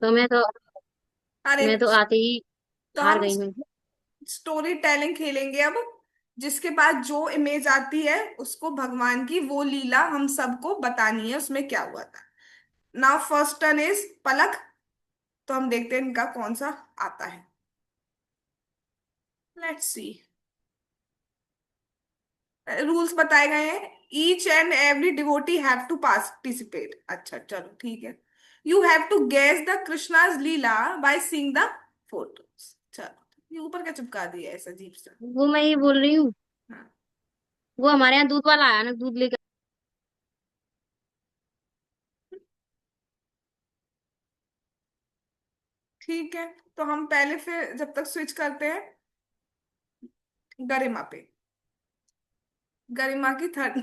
तो अरे मैं तो आते ही तो हार हम गई हूँ। स्टोरी टेलिंग खेलेंगे अब। जिसके पास जो इमेज आती है उसको भगवान की वो लीला हम सबको बतानी है, उसमें क्या हुआ था। नाउ फर्स्ट टर्न इज पलक। तो हम देखते हैं इनका कौन सा आता है। Let's see. रूल्स बताए गए हैं। Each and every devotee have to participate. अच्छा चलो ठीक है। You have to guess the Krishna's lila by seeing the photos. चलो, ये ऊपर क्या चिपका दिया है ऐसा अजीब सा। वो मैं ये बोल रही हूँ, हाँ, वो हमारे यहाँ दूध वाला आया ना, दूध लेकर। ठीक है। तो हम पहले फिर जब तक स्विच करते हैं गरिमा पे। गरिमा की थर्ड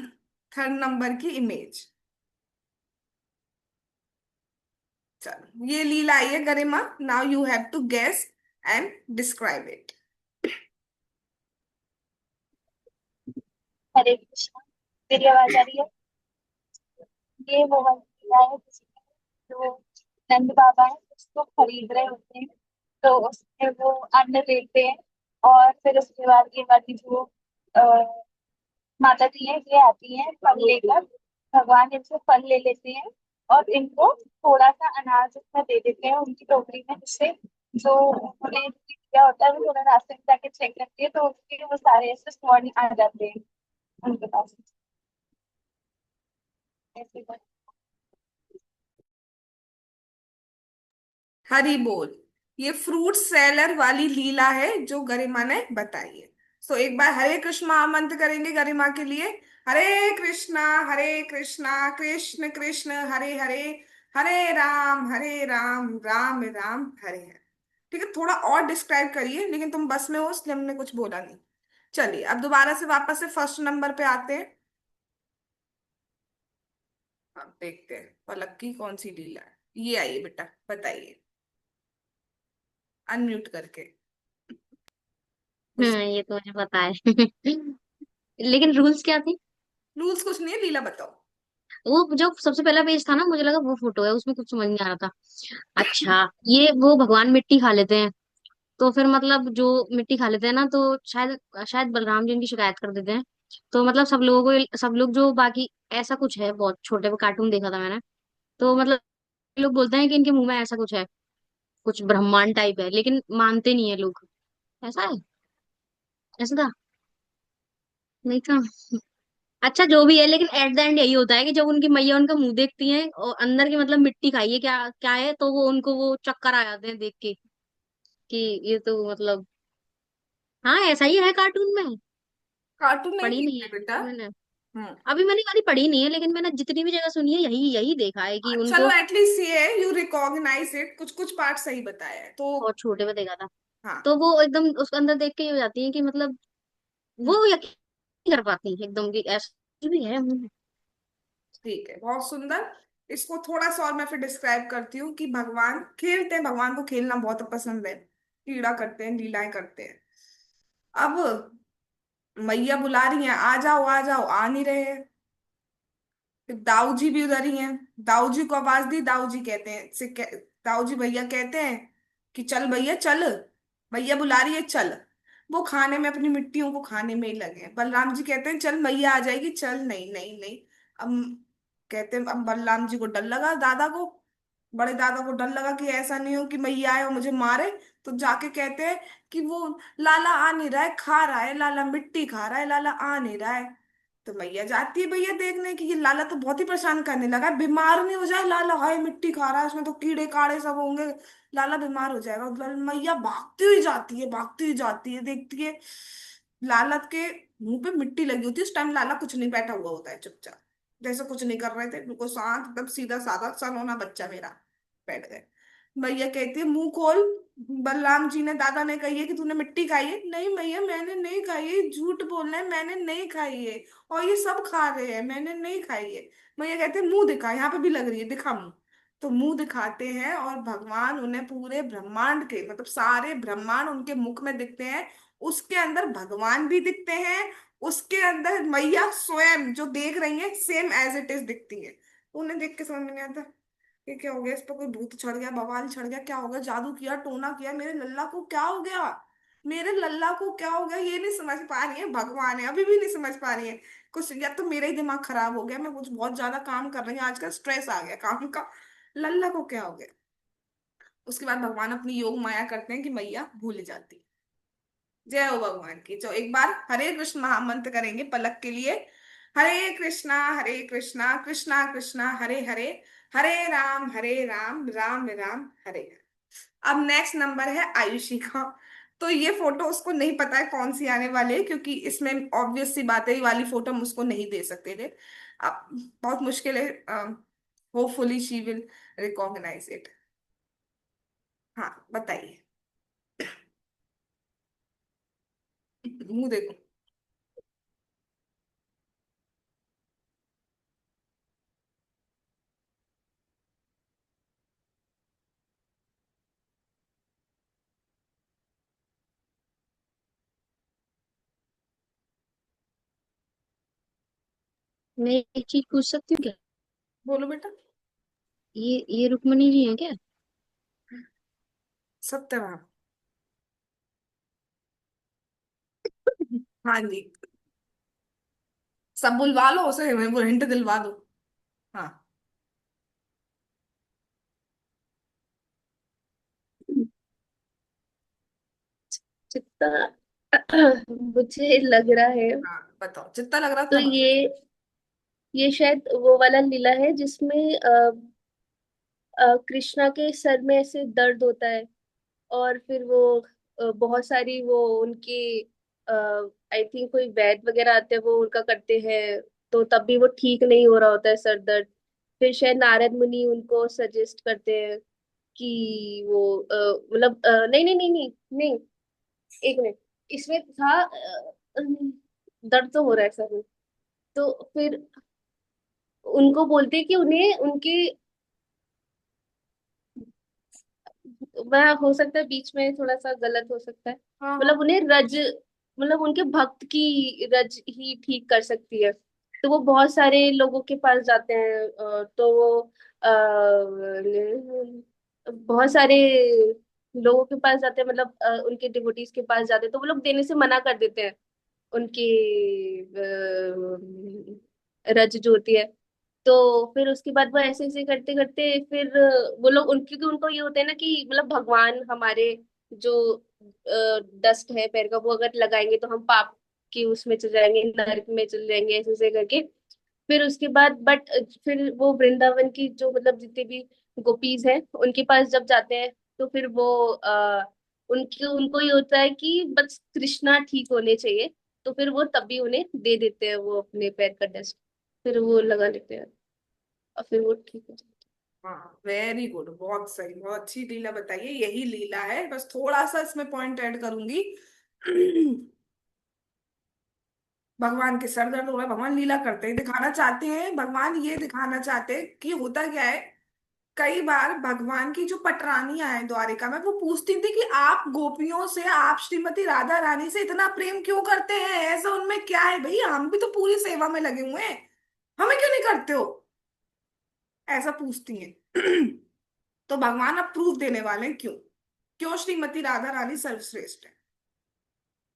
थर्ड नंबर की इमेज। चलो, ये लीला आई है Garima. Now you have to guess and describe it. Hare Krishna. मेरी आवाज आ रही है? ये वो वाली लीला है जिसमें जो नंद बाबा है उसको खरीद रहे होते हैं, तो उसमें वो अन्न लेते हैं। और फिर उसके बाद ये वाली जो अ, माता जी है ये आती है फल लेकर। भगवान इनसे फल ले लेते हैं और इनको थोड़ा सा अनाज उसमें दे देते हैं उनकी टोकरी में, जिससे जो उन्होंने दिया होता है वो थोड़ा रास्ते में जाके चेक करती है, तो उसके वो सारे ऐसे स्वर्ण आ जाते हैं उनके पास। ऐसे बस। हरी बोल। ये फ्रूट सेलर वाली लीला है जो गरिमा ने बताई है। सो एक बार हरे कृष्ण महामंत्र करेंगे गरिमा के लिए। हरे कृष्णा कृष्ण कृष्ण हरे हरे, हरे राम राम राम हरे हरे। ठीक है, थोड़ा और डिस्क्राइब करिए, लेकिन तुम बस में हो इसलिए हमने कुछ बोला नहीं। चलिए अब दोबारा से वापस से फर्स्ट नंबर पे आते हैं। अब देखते हैं पलक की कौन सी लीला है। ये आइए बेटा, बताइए अनम्यूट करके। ये तो मुझे पता है। लेकिन रूल्स क्या थे? रूल्स कुछ नहीं है, लीला बताओ। वो जो सबसे पहला पेज था ना, मुझे लगा वो फोटो है, उसमें कुछ समझ नहीं आ रहा था। अच्छा, ये वो भगवान मिट्टी खा लेते हैं, तो फिर मतलब जो मिट्टी खा लेते हैं ना, तो शायद शायद बलराम जी इनकी शिकायत कर देते हैं। तो मतलब सब लोगों को, सब लोग जो बाकी, ऐसा कुछ है, बहुत छोटे पे कार्टून देखा था मैंने। तो मतलब लोग बोलते हैं कि इनके मुंह में ऐसा कुछ है, कुछ ब्रह्मांड टाइप है, लेकिन मानते नहीं है लोग। ऐसा है? ऐसा था? नहीं था? अच्छा जो भी है, लेकिन एट द एंड यही होता है कि जब उनकी मैया उनका मुंह देखती है और अंदर की मतलब मिट्टी खाई है क्या क्या है, तो वो उनको वो चक्कर आ जाते हैं देख के, कि ये तो मतलब, हाँ ऐसा ही है कार्टून में। कार्टून नहीं पढ़ी नहीं देखते है बेटा। मैंने। हम्म। अभी मैंने कभी पढ़ी नहीं है, लेकिन मैंने जितनी भी जगह सुनी है यही यही देखा है कि चलो उनको। एटलीस्ट ये यू रिकॉग्नाइज इट, कुछ कुछ पार्ट सही बताया है तो। बहुत छोटे में देखा था। हाँ। तो वो एकदम उसके अंदर देख के ये हो जाती है कि मतलब हम्म। वो यकीन कर पाती है एकदम कि ऐसा भी है। ठीक है, बहुत सुंदर। इसको थोड़ा सा और मैं फिर डिस्क्राइब करती हूँ कि भगवान खेलते हैं, भगवान को खेलना बहुत पसंद है। क्रीड़ा करते हैं, लीलाएं करते हैं। अब मैया बुला रही हैं, आ जाओ, आ नहीं रहे हैं। फिर दाऊ जी भी उधर ही हैं। दाऊ जी को आवाज दी, दाऊ जी कहते हैं दाऊ जी भैया कहते हैं कि चल भैया चल, भैया बुला रही है चल। वो खाने में अपनी मिट्टियों को खाने में ही लगे हैं। बलराम जी कहते हैं चल मैया आ जाएगी चल, नहीं नहीं नहीं। अब कहते हैं, अब बलराम जी को डर लगा, दादा को, बड़े दादा को डर लगा कि ऐसा नहीं हो कि मैया आए और मुझे मारे। तो जाके कहते हैं कि वो लाला आ नहीं रहा है, खा रहा है लाला, मिट्टी खा रहा है लाला, आ नहीं रहा है। तो मैया जाती है भैया देखने की ये लाला तो बहुत ही परेशान करने लगा है, बीमार नहीं हो जाए लाला, हाय मिट्टी खा रहा है इसमें तो कीड़े काड़े सब होंगे, लाला बीमार हो जाएगा। मैया भागती हुई जाती है, भागती हुई जाती है, देखती है लाला के मुंह पे मिट्टी लगी होती है। उस टाइम लाला कुछ नहीं, बैठा हुआ होता है चुपचाप, जैसे कुछ नहीं कर रहे थे, बिल्कुल शांत एकदम सीधा साधा सलोना बच्चा मेरा बैठ गए। भैया कहती है मुंह खोल। बलराम जी ने, दादा ने कही है कि तूने मिट्टी खाई है, नहीं भैया मैंने नहीं खाई है, झूठ बोल रहे हैं, मैंने नहीं खाई है, और ये सब खा रहे हैं, मैंने नहीं खाई है। भैया कहते हैं मुंह दिखा, यहाँ पे भी लग रही है, दिखा मुंह। तो मुंह दिखाते हैं और भगवान उन्हें पूरे ब्रह्मांड के, मतलब सारे ब्रह्मांड उनके मुख में दिखते हैं। उसके अंदर भगवान भी दिखते हैं, उसके अंदर मैया स्वयं जो देख रही है सेम एज इट इज दिखती है। उन्हें देख के समझ में नहीं आता ये क्या हो गया, इस पर कोई भूत चढ़ गया, बवाल चढ़ गया, क्या हो गया, जादू किया, टोना किया, मेरे लल्ला को क्या हो गया, मेरे लल्ला को क्या हो गया, ये नहीं समझ पा रही है, भगवान है अभी भी नहीं समझ पा रही है कुछ। या तो मेरा ही दिमाग खराब हो गया, मैं कुछ बहुत ज्यादा काम कर रही हूँ आजकल, स्ट्रेस आ गया काम का। लल्ला को क्या हो गया। उसके बाद भगवान अपनी योग माया करते हैं कि मैया भूल जाती। जय हो भगवान की। जो एक बार हरे कृष्ण महामंत्र करेंगे पलक के लिए। हरे कृष्णा कृष्णा कृष्णा हरे हरे, हरे राम राम राम हरे हरे। अब नेक्स्ट नंबर है आयुषी का। तो ये फोटो उसको नहीं पता है कौन सी आने वाली है, क्योंकि इसमें ऑब्वियस सी बात है, ये वाली फोटो हम उसको नहीं दे सकते थे। अब बहुत मुश्किल है। Hopefully she will recognise it. हाँ बताइए। मुंह देखो। मैं एक चीज पूछ सकती हूँ क्या? बोलो बेटा। ये रुक्मणी जी हैं क्या? सत्यवान। हाँ जी। सब बुलवा लो उसे, वो हिंट दिलवा दो। हाँ। जितना मुझे लग रहा है, हाँ बताओ, जितना लग रहा है तो उतना बताओ। ये शायद वो वाला लीला है जिसमें कृष्णा के सर में ऐसे दर्द होता है, और फिर वो बहुत सारी वो उनके आई थिंक कोई वैद्य वगैरह आते हैं, वो उनका करते हैं, तो तब भी वो ठीक नहीं हो रहा होता है सर दर्द। फिर शायद नारद मुनि उनको सजेस्ट करते हैं कि वो मतलब नहीं नहीं नहीं नहीं नहीं, एक मिनट, इसमें था दर्द तो हो रहा है सर में, तो फिर उनको बोलते हैं कि उन्हें उनके, वह हो सकता है बीच में थोड़ा सा गलत हो सकता है, हाँ हाँ। मतलब उन्हें रज, मतलब उनके भक्त की रज ही ठीक कर सकती है। तो वो बहुत सारे लोगों के पास जाते हैं, तो वो बहुत सारे लोगों के पास जाते हैं, मतलब उनके डिवोटीज के पास जाते हैं, तो वो लोग देने से मना कर देते हैं उनकी रज जो होती है। तो फिर उसके बाद वो ऐसे ऐसे करते करते फिर वो लोग उन, क्योंकि उनको ये होता है ना कि मतलब भगवान हमारे जो डस्ट है पैर का वो अगर लगाएंगे तो हम पाप की उसमें चले जाएंगे, नरक में चले जाएंगे, ऐसे ऐसे करके। फिर उसके बाद बट फिर वो वृंदावन की जो मतलब जितने भी गोपीज हैं उनके पास जब जाते हैं, तो फिर वो उनकी उनको ये होता है कि बस कृष्णा ठीक होने चाहिए, तो फिर वो तभी उन्हें दे देते हैं वो अपने पैर का डस्ट, फिर वो लगा लेते हैं और फिर वो ठीक हो जाता हाँ वेरी गुड, बहुत सही, बहुत अच्छी लीला बताइए, यही लीला है, बस थोड़ा सा इसमें पॉइंट ऐड करूंगी। भगवान के सर दर्द हो रहा है, भगवान लीला करते हैं, दिखाना चाहते हैं, भगवान ये दिखाना चाहते हैं कि होता क्या है। कई बार भगवान की जो पटरानियां हैं द्वारिका में, वो पूछती थी कि आप गोपियों से, आप श्रीमती राधा रानी से इतना प्रेम क्यों करते हैं, ऐसा उनमें क्या है भैया, हम भी तो पूरी सेवा में लगे हुए हैं, हमें क्यों नहीं करते हो, ऐसा पूछती हैं। तो भगवान अब प्रूफ देने वाले हैं क्यों, क्यों श्रीमती राधा रानी सर्वश्रेष्ठ है।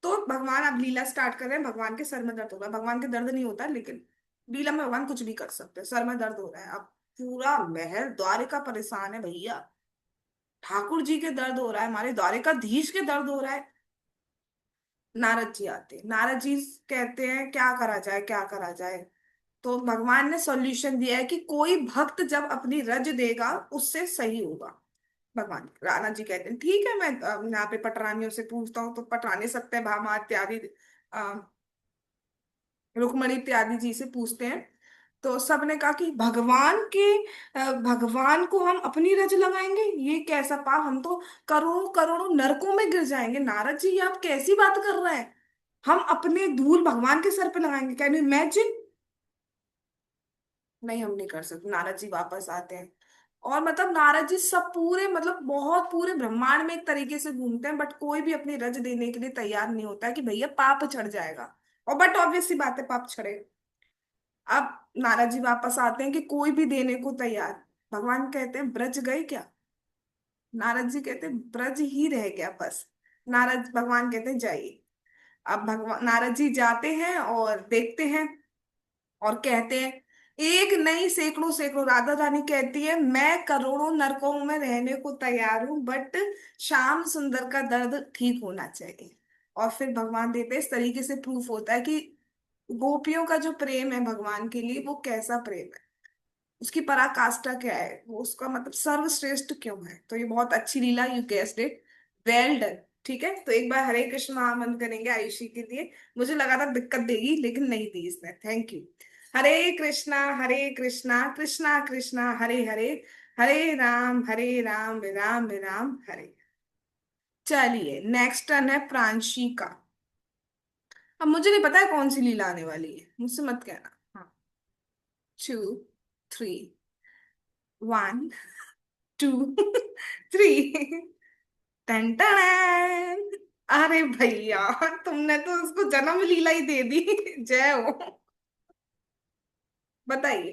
तो भगवान अब लीला स्टार्ट कर रहे हैं, भगवान के सर में दर्द हो रहा है, भगवान के दर्द नहीं होता लेकिन लीला में भगवान कुछ भी कर सकते हैं, सर में दर्द हो रहा है, अब पूरा महल द्वारिका परेशान है भैया, ठाकुर जी के दर्द हो रहा है, हमारे द्वारिकाधीश के दर्द हो रहा है। नारद जी आते हैं, नारद जी कहते हैं क्या करा जाए, क्या करा जाए। तो भगवान ने सॉल्यूशन दिया है कि कोई भक्त जब अपनी रज देगा उससे सही होगा। भगवान राणा जी कहते हैं ठीक है, मैं यहाँ पे पटरानियों से पूछता हूँ, तो पटरानी सत्यभामा इत्यादि, अ, रुक्मणी इत्यादि जी से पूछते हैं। तो सबने कहा कि भगवान को हम अपनी रज लगाएंगे, ये कैसा पाप, हम तो करोड़ों करोड़ों नरकों में गिर जाएंगे, नारद जी ये आप कैसी बात कर रहे हैं, हम अपने धूल भगवान के सर पे लगाएंगे, कैन यू इमेजिन। नहीं हम नहीं कर सकते, नारद जी वापस आते हैं। और मतलब नारद जी सब पूरे मतलब बहुत पूरे ब्रह्मांड में एक तरीके से घूमते हैं, बट कोई भी अपनी रज देने के लिए तैयार नहीं होता है कि भैया पाप चढ़ जाएगा। और बट ऑब्वियस सी बात है पाप चढ़े। अब नारद जी वापस आते हैं कि कोई भी देने को तैयार। भगवान कहते हैं ब्रज गए क्या? नारद जी कहते हैं ब्रज ही रह गया बस। नारद भगवान कहते हैं जाइए। अब भगवान नारद जी जाते हैं और देखते हैं और कहते हैं, एक नहीं सैकड़ों सैकड़ों, राधा रानी कहती है मैं करोड़ों नरकों में रहने को तैयार हूं, बट श्याम सुंदर का दर्द ठीक होना चाहिए। और फिर भगवान देते हैं, इस तरीके से प्रूफ होता है कि गोपियों का जो प्रेम है भगवान के लिए वो कैसा प्रेम है, उसकी पराकाष्ठा क्या है, वो उसका मतलब सर्वश्रेष्ठ क्यों है। तो ये बहुत अच्छी लीला, you guessed it, well done. ठीक है, तो एक बार हरे कृष्ण महामंत्र करेंगे आयुषी के लिए। मुझे लगा था दिक्कत देगी लेकिन नहीं दी इसने, थैंक यू। हरे कृष्णा कृष्णा कृष्णा हरे हरे, हरे राम राम राम हरे। चलिए नेक्स्ट टर्न है प्रांशी का। अब मुझे नहीं पता है कौन सी लीला आने वाली है, मुझसे मत कहना। हाँ, 2, 3, 1, 2, 3। टन टन। अरे भैया, तुमने तो उसको जन्म लीला ही दे दी। जय हो। बताइए।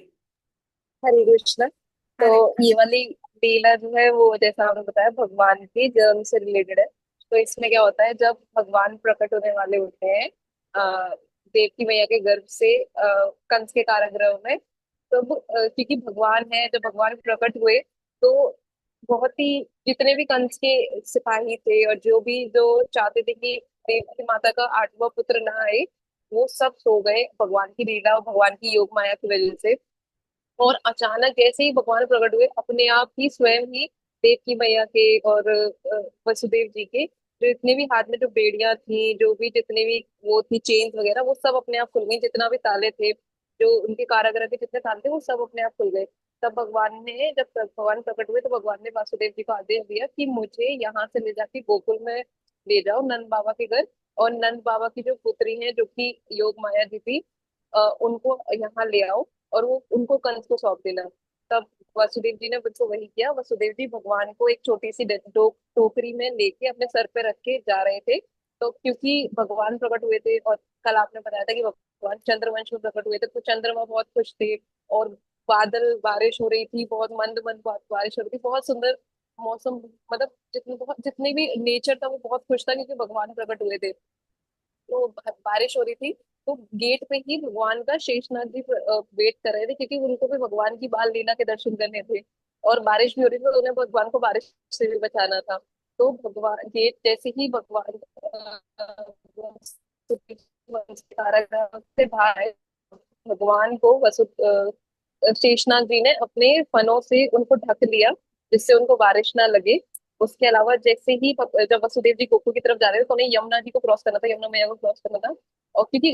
हरे कृष्ण। तो हरे ये कृष्ण। वाली लीला जो है वो जैसा आपने बताया भगवान के जन्म से रिलेटेड है। तो इसमें क्या होता है, जब भगवान प्रकट होने वाले होते हैं देवकी मैया के गर्भ से कंस के कारागृह में, तब क्योंकि भगवान है, जब भगवान प्रकट हुए तो बहुत ही जितने भी कंस के सिपाही थे और जो भी जो चाहते थे कि देवकी माता का आठवां पुत्र ना आए, वो सब सो गए भगवान की लीला और भगवान की योग माया की वजह से। और अचानक जैसे ही भगवान प्रकट हुए, अपने आप ही स्वयं ही देवकी मैया के और वसुदेव जी के जो इतने भी हाथ में जो बेड़ियां थी, जो भी जितने भी वो थी चेन्स वगैरह, वो सब अपने आप खुल गई। जितना भी ताले थे, जो उनके कारागार के जितने ताले थे, वो सब अपने आप खुल गए। तब भगवान ने, जब भगवान प्रकट हुए तो भगवान ने वासुदेव जी को आदेश दिया कि मुझे यहाँ से ले जाके गोकुल में ले जाओ, नंद बाबा के घर। और नंद बाबा की जो पुत्री है जो कि योग माया जी थी, उनको यहाँ ले आओ और वो उनको कंस को सौंप देना। तब वासुदेव जी ने बिल्कुल वही किया। वसुदेव जी भगवान को एक छोटी सी टोकरी में लेके अपने सर पे रख के जा रहे थे। तो क्योंकि भगवान प्रकट हुए थे, और कल आपने बताया था कि भगवान चंद्रवंश में प्रकट हुए थे, तो चंद्रमा बहुत खुश थे। और बादल, बारिश हो रही थी, बहुत मंद मंद बारिश हो रही थी, बहुत सुंदर मौसम। मतलब जितने भी नेचर था वो बहुत खुश था क्योंकि भगवान प्रकट हुए थे। तो बारिश हो रही थी। तो गेट पे ही भगवान का शेषनाग जी वेट कर रहे थे क्योंकि उनको भी भगवान की बाल लीला के दर्शन करने थे। और बारिश भी हो रही थी, तो उन्हें भगवान को बारिश से भी बचाना था। तो भगवान गेट जैसे ही भगवान कारागृह से बाहर आए, भगवान को शेषनाग जी ने अपने फनों से उनको ढक लिया, जिससे उनको बारिश ना लगे। उसके अलावा जैसे ही जब वसुदेव जी गोकुल की तरफ जा रहे थे, तो उन्हें यमुना जी को क्रॉस करना था, यमुना मैया को क्रॉस करना था। और क्योंकि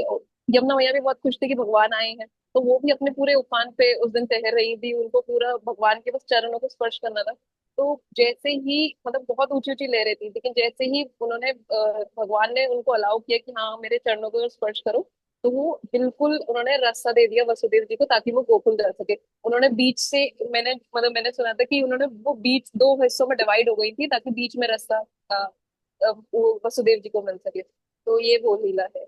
यमुना मैया भी बहुत खुश थी कि भगवान आए हैं, तो वो भी अपने पूरे उफान पे उस दिन ठहर रही थी। उनको पूरा भगवान के बस चरणों को स्पर्श करना था। तो जैसे ही, मतलब बहुत ऊंची ऊंची लहरें थी, लेकिन जैसे ही उन्होंने भगवान ने उनको अलाउ किया कि हाँ मेरे चरणों को स्पर्श करो, तो वो बिल्कुल उन्होंने रास्ता दे दिया वसुदेव जी को ताकि वो गोकुल जा सके। उन्होंने बीच से, मैंने सुना था कि उन्होंने वो बीच दो हिस्सों में डिवाइड हो गई थी ताकि बीच में रास्ता वो वसुदेव जी को मिल सके। तो ये वो लीला है।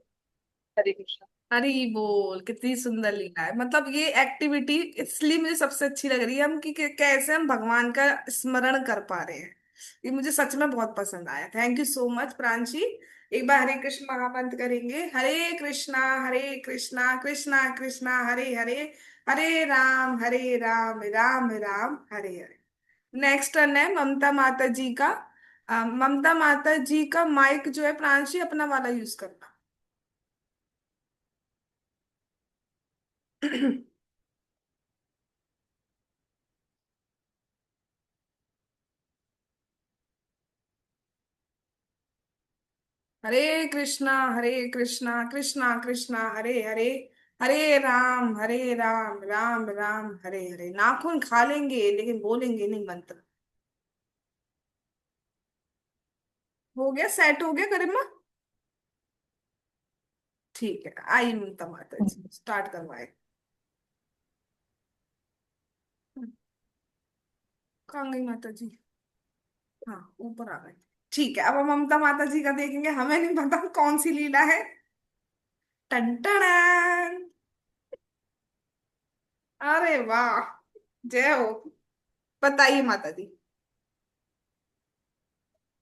हरे कृष्णा। अरे बोल, कितनी सुंदर लीला है। मतलब ये एक्टिविटी इसलिए मुझे सबसे अच्छी लग रही है, हम कि कैसे हम भगवान का स्मरण कर पा रहे हैं। ये मुझे सच में बहुत पसंद आया, thank you so much Pranshi. एक बार हरे कृष्ण महामंत्र करेंगे। हरे कृष्णा कृष्णा कृष्णा हरे हरे, हरे राम राम राम हरे हरे। नेक्स्ट टर्न है ममता माता जी का। ममता माता जी का माइक जो है प्रांशी अपना वाला यूज करना। हरे कृष्णा कृष्णा कृष्णा हरे हरे, हरे राम राम हरे हरे। नाखून खा लेंगे लेकिन बोलेंगे नहीं मंत्र। हो गया, सेट हो गया गरिमा। ठीक है, आई ममता माता जी स्टार्ट करवाए। कहाँ गई माता जी? हाँ, ऊपर आ गए। ठीक है, अब हम ममता माता जी का देखेंगे। हमें नहीं पता कौन सी लीला है। टन टन। अरे वाह, जय हो। बताइए माता जी।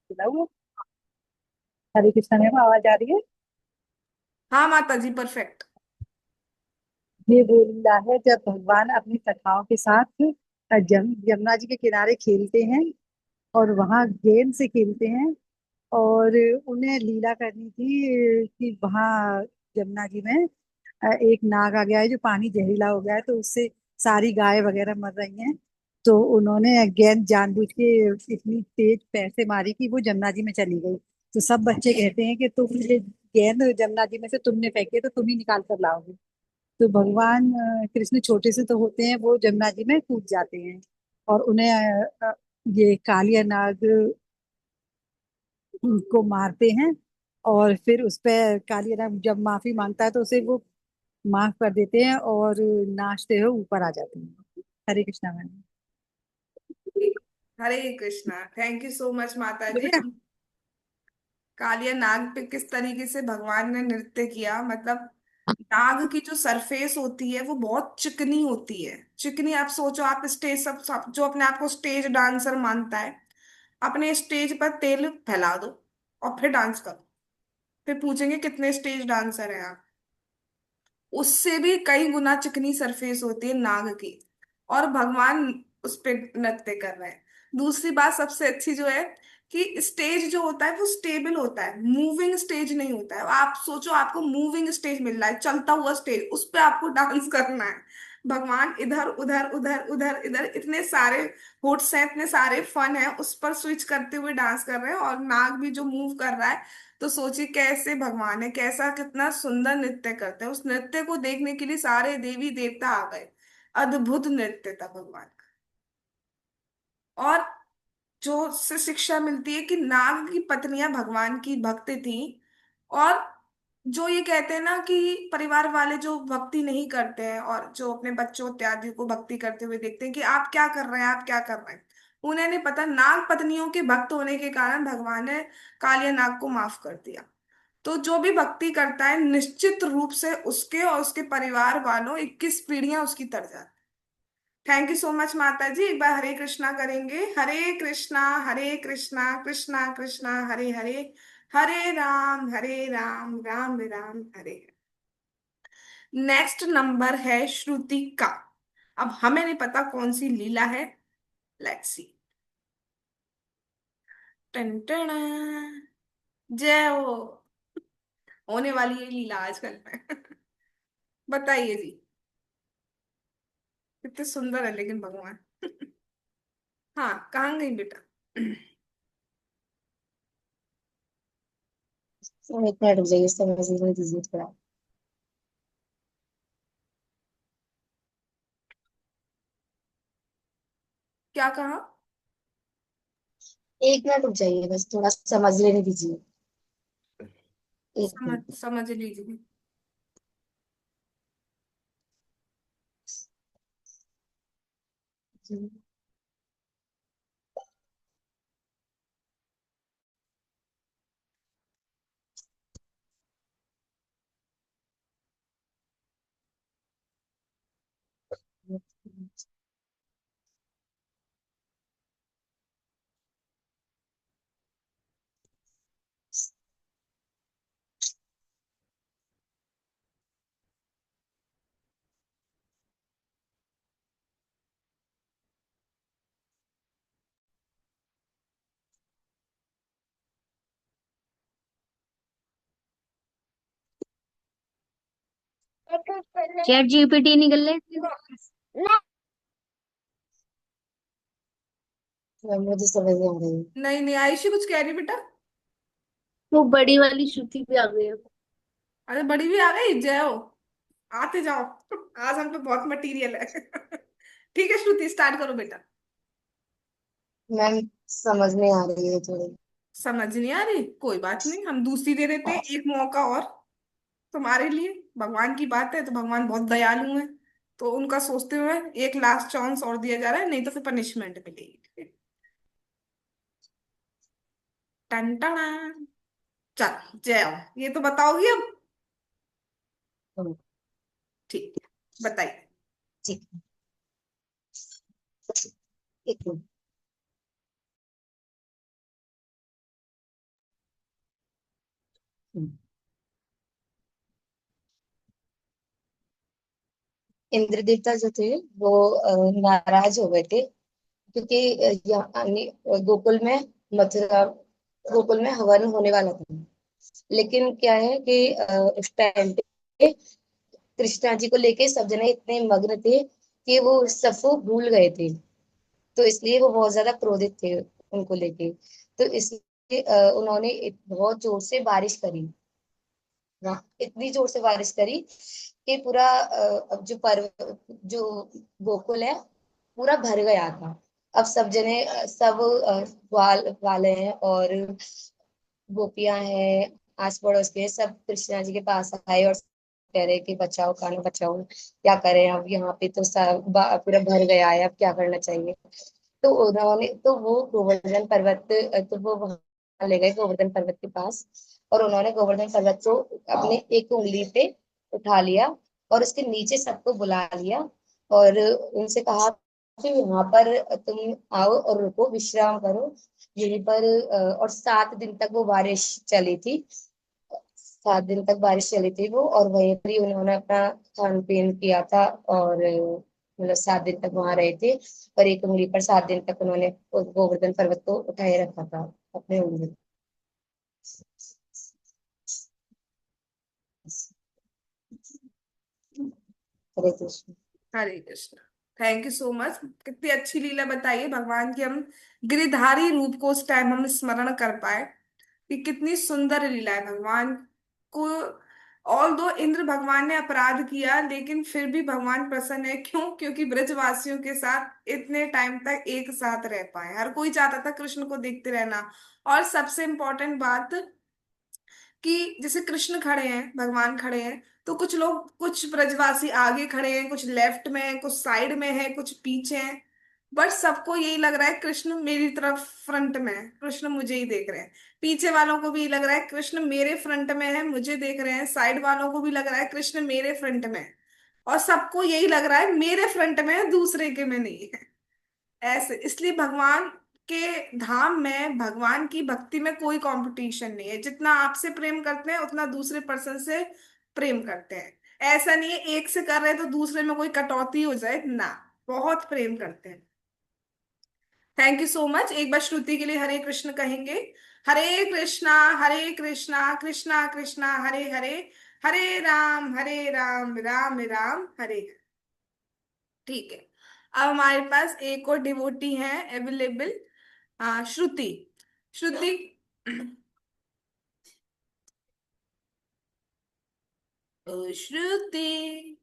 हेलो। हरे कृष्णा मैम, आवाज आ रही है? हाँ माता जी, परफेक्ट। ये वो लीला है जब भगवान अपनी सखाओं के साथ यमुना जी के किनारे खेलते हैं, और वहां गेंद से खेलते हैं। और उन्हें लीला करनी थी कि वहां यमुना जी में एक नाग आ गया है जो पानी जहरीला हो गया है, तो उससे सारी गाय वगैरह मर रही हैं। तो उन्होंने गेंद जानबूझ के इतनी तेज पैर से मारी कि वो जमुना जी में चली गई। तो सब बच्चे कहते हैं कि तुम ये गेंद जमुना जी में से तुमने फेंकी है, तो तुम ही निकाल कर लाओगे। तो भगवान कृष्ण छोटे से तो होते हैं, वो जमुना जी में कूद जाते हैं, और उन्हें ये कालिया नाग को मारते हैं। और फिर उस पे कालिया नाग जब माफी मांगता है तो उसे वो माफ कर देते हैं, और नाचते हुए ऊपर आ जाते हैं। Hare Krishna ma'am. Hare Krishna, thank you so much माता जी। बेटा। कालिया नाग पे किस तरीके से भगवान ने नृत्य किया, मतलब नाग की जो सरफेस होती है वो बहुत चिकनी होती है। चिकनी, आप सोचो, आप स्टेज, सब जो अपने आप को स्टेज डांसर मानता है, अपने स्टेज पर तेल फैला दो और फिर डांस करो। फिर पूछेंगे कितने स्टेज डांसर हैं आप। उससे भी कई गुना चिकनी सरफेस होती है नाग की, और भगवान उस पे नृत्य कर रहे हैं। दूसरी बात सबसे अच्छी जो है कि स्टेज जो होता है वो स्टेबल होता है, मूविंग स्टेज नहीं होता है। आप सोचो, आपको मूविंग स्टेज मिल रहा है, चलता हुआ स्टेज, उस पे आपको डांस करना है। भगवान इधर उधर उधर उधर इधर, इतने सारे होट्स हैं, इतने सारे फन है, उस पर स्विच करते हुए डांस कर रहे हैं, और नाग भी जो मूव कर रहा है। तो सोचिए कैसे भगवान है, कैसा कितना सुंदर नृत्य करते हैं। उस नृत्य को देखने के लिए सारे देवी देवता आ गए। अद्भुत नृत्य था भगवान का। और जो उससे शिक्षा मिलती है कि नाग की पत्नियां भगवान की भक्त थी। और जो ये कहते हैं ना कि परिवार वाले जो भक्ति नहीं करते हैं और जो अपने बच्चों इत्यादि को भक्ति करते हुए देखते हैं कि आप क्या कर रहे हैं, आप क्या कर रहे हैं, उन्हें नहीं पता नाग पत्नियों के भक्त होने के कारण भगवान ने कालिया नाग को माफ कर दिया। तो जो भी भक्ति करता है निश्चित रूप से उसके और उसके परिवार वालों 21 पीढ़ियां उसकी तर जाती। थैंक यू सो मच माता जी। एक बार हरे कृष्णा करेंगे। हरे कृष्णा कृष्णा कृष्णा हरे हरे, हरे राम राम राम हरे हरे। नेक्स्ट नंबर है श्रुति का। अब हमें नहीं पता कौन सी लीला है। Let's see. टन टन, जय हो। होने वाली है लीला आजकल में। बताइए जी। कितने सुंदर है लेकिन भगवान। हाँ, कहाँ गई बेटा? एक मिनट रुक जाइए, समझ नहीं दीजिए थोड़ा। क्या कहा? एक मिनट रुक जाइए, बस थोड़ा समझ लेने दीजिए। एक समझ मिनट। समझ लीजिए। चैट जीपीटी निकल ले। मुझे समझ नहीं आ रही। नहीं नहीं, आयुषी कुछ कह रही बेटा? वो बड़ी वाली श्रुति भी आ गई है। अरे बड़ी भी आ गई, जय हो। आते जाओ। आज हम पे बहुत मटेरियल है। ठीक है श्रुति, स्टार्ट करो बेटा। मैम, समझ नहीं आ रही है थोड़ी। समझ नहीं आ रही, कोई बात नहीं, हम दूसरी दे देते हैं, एक मौका और तुम्हारे लिए। भगवान की बात है तो भगवान बहुत दयालु हैं, तो उनका सोचते हुए एक लास्ट चांस और दिया जा रहा है, नहीं तो फिर पनिशमेंट मिलेगी। टन टन। चल जय हो, ये तो बताओगी अब। हम्म, ठीक है, बताइए। ठीक एक मिनट। इंद्र देवता जो थे वो नाराज हो गए थे, क्योंकि गोकुल में मथुरा गोकुल में हवन होने वाला था। लेकिन क्या है कि उस टाइम पे कृष्णा जी को लेके सब जने इतने मग्न थे कि वो सबको भूल गए थे। तो इसलिए वो बहुत ज्यादा क्रोधित थे उनको लेके। तो इसलिए उन्होंने बहुत जोर से बारिश करी। हाँ, इतनी जोर से बारिश करी कि पूरा अब जो गोकुल है पूरा भर गया था। अब सब जने सब वाले हैं और गोपियां हैं, आस पड़ोस के सब कृष्णा जी के पास आए और कह रहे कि बचाओ कान्हा बचाओ, क्या करें अब, यहाँ पे तो सब पूरा भर गया है, अब क्या करना चाहिए। तो उन्होंने तो वो गोवर्धन पर्वत, तो वो वहां ले गए गोवर्धन पर्वत के पास। और उन्होंने गोवर्धन पर्वत को अपने एक उंगली पे उठा लिया और उसके नीचे सबको बुला लिया और उनसे कहा कि यहाँ पर तुम आओ और रुको, विश्राम करो यहीं पर। और 7 दिन तक वो बारिश चली थी। 7 दिन तक बारिश चली थी वो, और वहीं पर ही उन्होंने अपना खान पीन किया था। और मतलब 7 दिन तक वहां रहे थे और एक उंगली पर 7 दिन तक उन्होंने उस गोवर्धन पर्वत को उठाए रखा था अपने उंगली। Hare Krishna. Hare Krishna. Thank you so much. कितनी अच्छी लीला बताइए भगवान की, हम गिरधारी रूप को उस टाइम हम स्मरण कर पाए कि कितनी सुंदर लीला है भगवान को। ऑल दो इंद्र भगवान ने अपराध किया, लेकिन फिर भी भगवान प्रसन्न है। क्यों? क्योंकि ब्रजवासियों के साथ इतने टाइम तक एक साथ रह पाए। हर कोई चाहता था कृष्ण को देखते रहना। और सबसे इम्पोर्टेंट बात कि जैसे कृष्ण खड़े हैं, भगवान खड़े हैं, तो कुछ लोग, कुछ ब्रजवासी आगे खड़े हैं, कुछ लेफ्ट में हैं, कुछ साइड में है, कुछ पीछे हैं। बट सबको यही लग रहा है कृष्ण मेरी तरफ फ्रंट में है, कृष्ण मुझे ही देख रहे हैं। पीछे वालों को भी लग रहा है कृष्ण मेरे फ्रंट में है, मुझे देख रहे हैं। साइड वालों को भी लग रहा है कृष्ण मेरे फ्रंट में है। और सबको यही लग रहा है मेरे फ्रंट में है, दूसरे के में नहीं है। ऐसे इसलिए भगवान के धाम में, भगवान की भक्ति में कोई कंपटीशन नहीं है। जितना आपसे प्रेम करते हैं उतना दूसरे पर्सन से प्रेम करते हैं। ऐसा नहीं है एक से कर रहे हैं तो दूसरे में कोई कटौती हो जाए ना, बहुत प्रेम करते हैं। Thank you so much. एक बार श्रुति के लिए हरे कृष्ण कहेंगे। हरे कृष्णा कृष्णा कृष्णा हरे हरे, हरे राम राम राम हरे हरे। ठीक है। अब हमारे पास एक और डिवोटी है अवेलेबल, श्रुति। श्रुति। ओ श्रुति,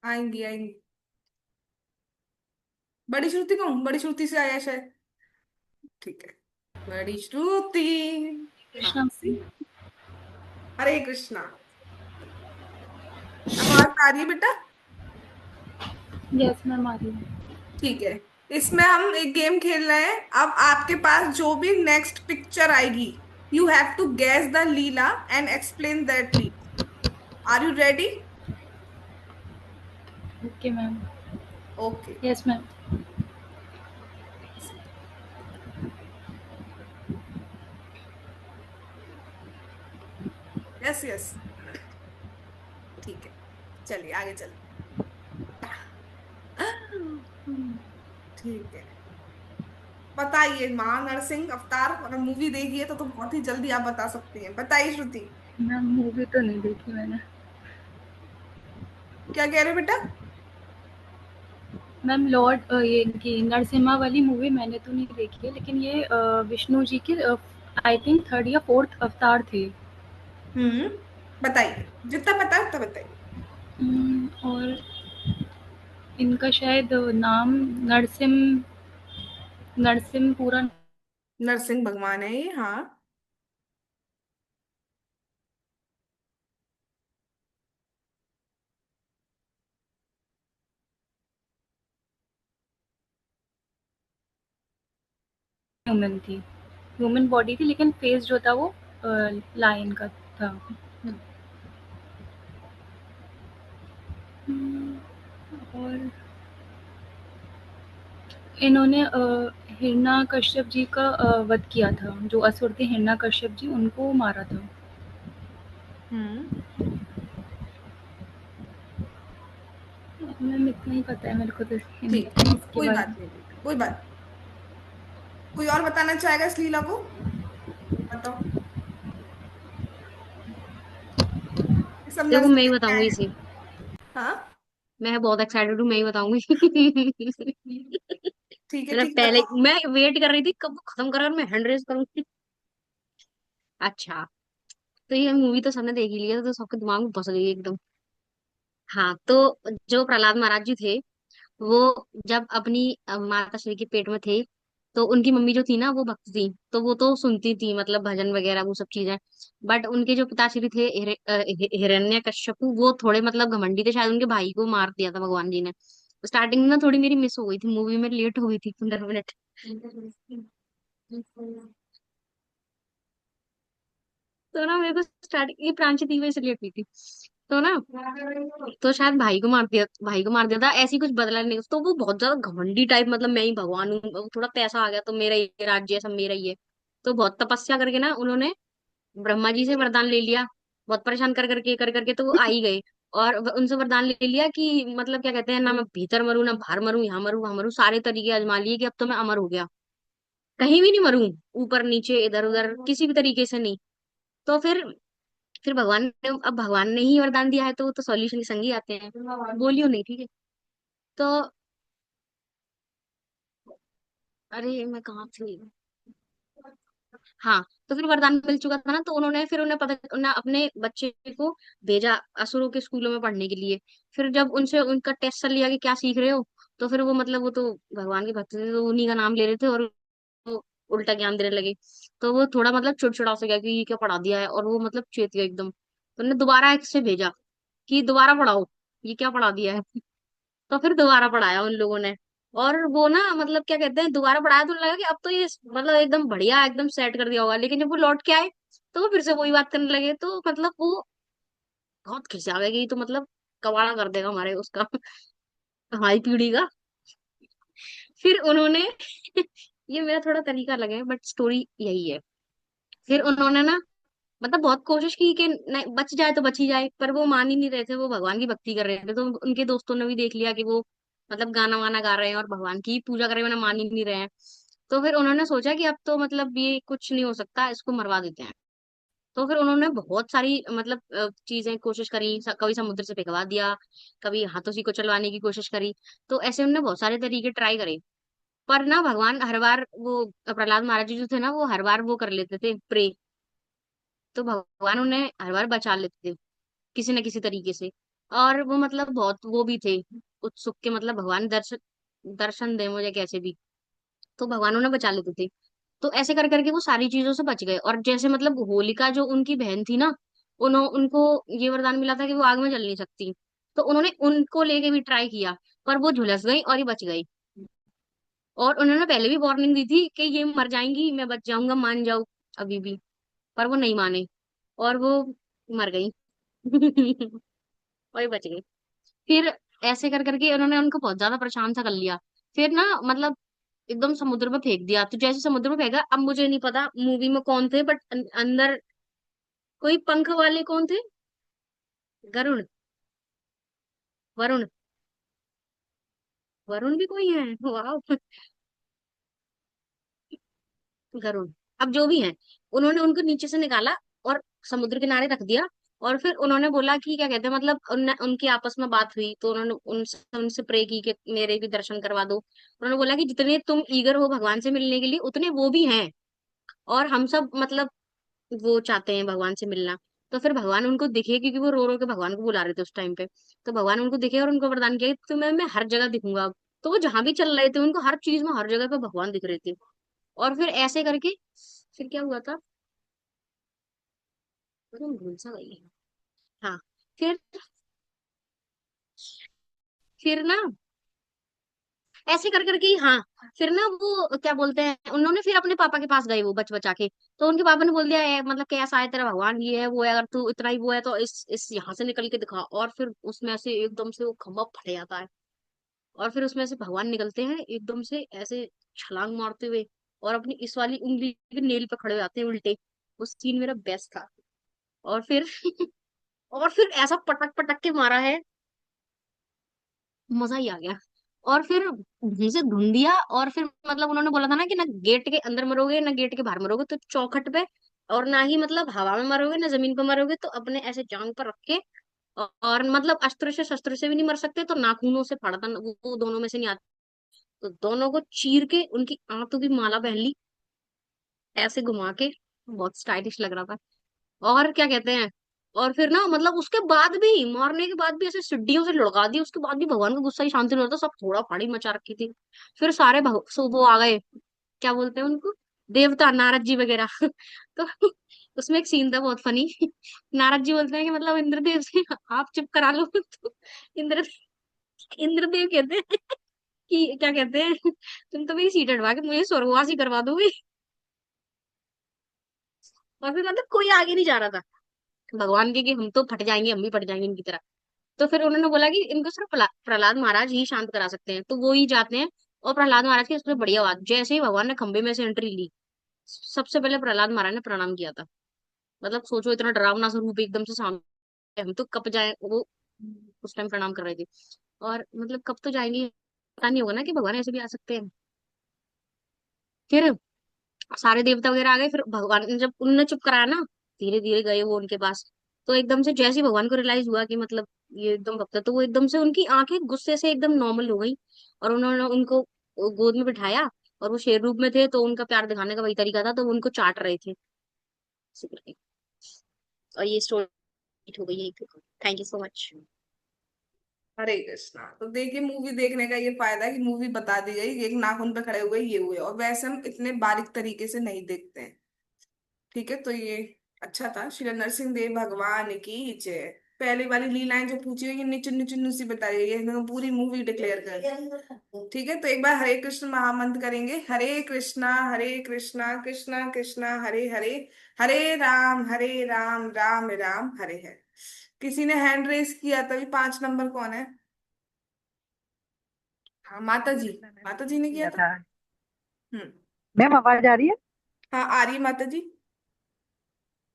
आएंगी आएंगी। बड़ी श्रुति कहूँ? बड़ी श्रुति से आया शायद। ठीक है, बड़ी श्रुति। हाँ कृष्णा। सी। हरे कृष्णा। आवाज आ रही है बेटा? यस मैम, आ रही हूँ। ठीक है। इसमें हम एक गेम खेल रहे हैं। अब आपके पास जो भी नेक्स्ट पिक्चर आएगी, you have to guess the lila and explain that lila. Are you ready? Okay ma'am. Okay. Yes ma'am. Yes yes. ठीक है, चलिए आगे चल। ठीक है, बताइए। माँ नरसिंह अवतार अगर मूवी देखी है तो बहुत ही जल्दी आप बता सकती हैं। बताइए श्रुति। मैम मूवी तो नहीं देखी मैंने। क्या कह रहे हो बेटा? मैम लॉर्ड ये इनकी नरसिम्हा वाली मूवी मैंने तो नहीं देखी है, लेकिन ये विष्णु जी के आई थिंक थर्ड या फोर्थ अवतार थे। हम्म, बताइए जितना पता है उतना बताइए। और इनका शायद नाम नरसिम नरसिम पूरा नरसिंह भगवान है ये, हाँ। ह्यूमन थी, ह्यूमन बॉडी थी, लेकिन फेस जो था वो लायन का था। और इन्होंने हिरण्यकश्यप जी का वध किया था, जो असुर थे हिरण्यकश्यप जी, उनको मारा था। हम्म। मैम इतना ही पता है मेरे को तो ठीक है, इसके कोई बारे बात में। नहीं बेटा, कोई बात। कोई और बताना चाहेगा इस लीला को? बताओ। ये सब देखो मैं ही नजदीक में आए बताऊंगी हैं। इसे। हाँ, मैं बहुत एक्साइटेड हूँ, मैं ही बताऊंगी। ठीक है, मैंने ठीक है, पहले बताओ। मैं वेट कर रही थी कब वो खत्म कर और मैं हैंड रेस करूँ। अच्छा, तो ये मूवी तो सबने देख ही लिया, तो सबके दिमाग में बस गई एकदम। हाँ, तो जो प्रहलाद महाराज जी थे, वो जब अपनी माता श्री के पेट में थे, तो उनकी मम्मी जो थी ना वो भक्त थी, तो वो तो सुनती थी मतलब भजन वगैरह वो सब चीजें। बट उनके जो पिताश्री थे हिरण्य कश्यपु, वो थोड़े मतलब घमंडी थे, शायद उनके भाई को मार दिया था भगवान जी ने। स्टार्टिंग में ना थोड़ी मेरी मिस हो गई थी मूवी में, लेट हो गई थी 15 मिनट। तो ना मेरे को स्टार्टिंग ये प्रांची थी, मैं इसलिए लेट हुई थी। तो ना, तो शायद भाई को मार दिया था, ऐसी कुछ बदला नहीं। तो वो बहुत ज्यादा घमंडी टाइप, मतलब मैं ही भगवान हूँ, थोड़ा पैसा आ गया तो मेरा ये राज्य है, सब मेरा ही है। तो बहुत तपस्या करके ना उन्होंने ब्रह्मा जी से वरदान ले लिया। बहुत परेशान कर करके तो वो आ ही गए। और उनसे वरदान ले लिया कि मतलब क्या कहते हैं, ना मैं भीतर मरूं ना बाहर मरूं, यहाँ मरूं वहां मरूं, सारे तरीके आजमा लिए कि अब तो मैं अमर हो गया, कहीं भी नहीं मरूं, ऊपर नीचे इधर उधर किसी भी तरीके से नहीं। तो फिर भगवान ने, अब भगवान ने ही वरदान दिया है तो वो तो सॉल्यूशन के संग ही आते हैं। बोलियो नहीं, ठीक है। तो अरे मैं कहाँ थी। हाँ, तो फिर वरदान मिल चुका था ना, तो उन्होंने फिर उन्हें पता उन्हें अपने बच्चे को भेजा असुरों के स्कूलों में पढ़ने के लिए। फिर जब उनसे उनका टेस्ट लिया कि क्या सीख रहे हो, तो फिर वो मतलब वो तो भगवान के भक्त थे, तो उन्हीं का नाम ले रहे थे और वो उल्टा ज्ञान देने लगे। तो वो थोड़ा मतलब चिड़चिड़ा सा गया कि ये क्या पढ़ा दिया है, और वो मतलब चेत गया एकदम। तो उन्होंने दोबारा एक से भेजा कि दोबारा पढ़ाओ, ये क्या पढ़ा दिया है। तो फिर दोबारा पढ़ाया उन लोगों ने। और वो ना मतलब क्या कहते हैं, दोबारा पढ़ाया तो लगा कि अब तो ये मतलब एकदम बढ़िया एकदम सेट कर दिया होगा, लेकिन जब वो लौट के आए तो वो फिर से वही बात करने लगे। तो मतलब वो बहुत खिंचा गया कि तो मतलब कबाड़ा कर देगा हमारे उसका, हमारी पीढ़ी का। फिर उन्होंने ये मेरा थोड़ा तरीका लगा है बट स्टोरी यही है। फिर उन्होंने ना मतलब बहुत कोशिश की कि नहीं बच जाए तो बच ही जाए, पर वो मान ही नहीं रहे थे, वो भगवान की भक्ति कर रहे थे। तो उनके दोस्तों ने भी देख लिया कि वो मतलब गाना वाना गा रहे हैं और भगवान की पूजा कर रहे हैं, मान ही नहीं रहे हैं। तो फिर उन्होंने सोचा कि अब तो मतलब ये कुछ नहीं हो सकता, इसको मरवा देते हैं। तो फिर उन्होंने बहुत सारी मतलब चीजें कोशिश करी, कभी समुद्र से पिघवा दिया, कभी हाथों से को चलवाने की कोशिश करी। तो ऐसे उन्होंने बहुत सारे तरीके ट्राई करे। पर ना भगवान हर बार वो प्रहलाद महाराज जी जो थे ना, वो हर बार वो कर लेते थे प्रे। तो भगवान उन्हें हर बार बचा लेते थे किसी न किसी तरीके से। और वो मतलब बहुत वो भी थे उत्सुक के, मतलब भगवान दर्शन दर्शन दे मुझे कैसे भी। तो भगवान उन्हें बचा लेते थे। तो ऐसे कर करके वो सारी चीजों से बच गए। और जैसे मतलब होलिका जो उनकी बहन थी ना, उनको ये वरदान मिला था कि वो आग में जल नहीं सकती। तो उन्होंने उनको लेके भी ट्राई किया, पर वो झुलस गई और ये बच गई। और उन्होंने पहले भी वार्निंग दी थी कि ये मर जाएंगी, मैं बच जाऊंगा, मान जाओ अभी भी। पर वो नहीं माने और वो मर गई। वही बच गई। फिर ऐसे कर करके उन्होंने उनको बहुत ज्यादा परेशान सा कर लिया। फिर ना मतलब एकदम समुद्र में फेंक दिया। तो जैसे समुद्र में फेंका, अब मुझे नहीं पता मूवी में कौन थे, बट अंदर कोई पंख वाले कौन थे, गरुण, वरुण, वरुण भी कोई है, वाह। गरुड़, अब जो भी है, उन्होंने उनको नीचे से निकाला और समुद्र किनारे रख दिया। और फिर उन्होंने बोला कि क्या कहते हैं, मतलब उनकी आपस में बात हुई, तो उन्होंने उनसे उनसे प्रे की कि मेरे भी दर्शन करवा दो। उन्होंने बोला कि जितने तुम ईगर हो भगवान से मिलने के लिए, उतने वो भी हैं। और हम सब मतलब वो चाहते हैं भगवान से मिलना। तो फिर भगवान उनको दिखे, क्योंकि वो रो रो के भगवान को बुला रहे थे उस टाइम पे। तो भगवान उनको दिखे और उनको वरदान किया कि तुम्हें मैं हर जगह दिखूंगा अब। तो वो जहां भी चल रहे थे, उनको हर चीज में हर जगह पे भगवान दिख रहे थे। और फिर ऐसे करके फिर क्या हुआ था, तुम भूल सा गई। हाँ, फिर फिर ना ऐसे कर करके ही, हाँ, फिर ना वो क्या बोलते हैं, उन्होंने फिर अपने पापा के पास गए वो बच बचा के। तो उनके पापा ने बोल दिया है मतलब कैसा है तेरा भगवान, ये है वो है, अगर तू इतना ही वो है तो इस यहाँ से निकल के दिखा। और फिर उसमें से एकदम से वो खम्भा फट जाता है। और फिर उसमें से भगवान निकलते हैं एकदम से ऐसे छलांग मारते हुए, और अपनी इस वाली उंगली के नेल पे खड़े हो जाते हैं उल्टे। वो सीन मेरा बेस्ट था। और फिर और फिर ऐसा पटक पटक के मारा है, मजा ही आ गया। और फिर ढूंढ से ढूंढ दिया, और फिर मतलब उन्होंने बोला था ना कि ना गेट के अंदर मरोगे ना गेट के बाहर मरोगे, तो चौखट पे, और ना ही मतलब हवा में मरोगे ना जमीन पे मरोगे, तो अपने ऐसे जांग पर रख के, और मतलब अस्त्र से शस्त्र से भी नहीं मर सकते, तो नाखूनों से फाड़ा था, वो दोनों में से नहीं आता। तो दोनों को चीर के उनकी आंतों की माला पहन ली, ऐसे घुमा के। बहुत स्टाइलिश लग रहा था। और क्या कहते हैं, और फिर ना मतलब उसके बाद भी, मारने के बाद भी ऐसे सीढ़ियों से लुढ़का दी, उसके बाद भी भगवान का गुस्सा ही शांति नहीं होता, सब थोड़ा फाड़ी मचा रखी थी। फिर सारे सो वो आ गए, क्या बोलते हैं उनको, देवता, नारद जी वगैरह। तो उसमें एक सीन था बहुत फनी। नारद जी बोलते हैं कि मतलब इंद्रदेव से आप चुप करा लो। तो इंद्र इंद्रदेव कहते हैं कि क्या कहते हैं, तुम तो मेरी सीट हटवा के मुझे स्वर्गवासी करवा दोगे। और फिर मतलब कोई आगे नहीं जा रहा था भगवान के, कि हम तो फट जाएंगे, हम भी फट जाएंगे इनकी तरह। तो फिर उन्होंने बोला कि इनको सिर्फ प्रहलाद महाराज ही शांत करा सकते हैं, तो वो ही जाते हैं। और प्रहलाद महाराज की सबसे बढ़िया बात, जैसे ही भगवान ने खंबे में से एंट्री ली, सबसे पहले प्रहलाद महाराज ने प्रणाम किया था। मतलब सोचो, इतना डरावना स्वरूप एकदम से सामने, हम तो कब जाए वो उस टाइम प्रणाम कर रहे थे। और मतलब कब तो जाएंगे, पता नहीं होगा ना कि भगवान ऐसे भी आ सकते हैं। फिर सारे देवता वगैरह आ गए, फिर भगवान ने जब उनने चुप कराया ना, धीरे धीरे गए वो उनके पास। तो एकदम से जैसे ही भगवान को रियलाइज हुआ कि मतलब ये एकदम भक्त है, तो वो एकदम से उनकी आंखें गुस्से से एकदम नॉर्मल हो गई। और उन्होंने उनको गोद में बिठाया, और वो शेर रूप में थे, तो उनका प्यार दिखाने का वही तरीका था, तो वो उनको चाट रहे थे इसी करके। और ये स्टोरी हो गई है। Thank you so much. Hare Krishna. तो देखिए, मूवी देखने का ये फायदा है कि मूवी बता दी गई, एक नाखून पे खड़े हुए ये हुए, और वैसे हम इतने बारीक तरीके से नहीं देखते हैं। ठीक है, तो ये अच्छा था। श्री नरसिंह देव भगवान की जय। पहली वाली लीलाएं जो पूछी हुई, नीचे नीचे नुसी बताई गई है, इन्होंने पूरी मूवी डिक्लेयर कर। ठीक है, तो एक बार हरे कृष्ण महामंत्र करेंगे। हरे कृष्णा कृष्णा कृष्णा हरे हरे, हरे राम राम राम हरे हरे। किसी ने हैंड रेस किया, तभी 5 नंबर कौन है? हाँ, माता हरे जी। कृष्णा मैम माता ने जी ने किया किया था। था। हम्म। मैम आवाज आ रही है? हाँ, आ रही है माता जी।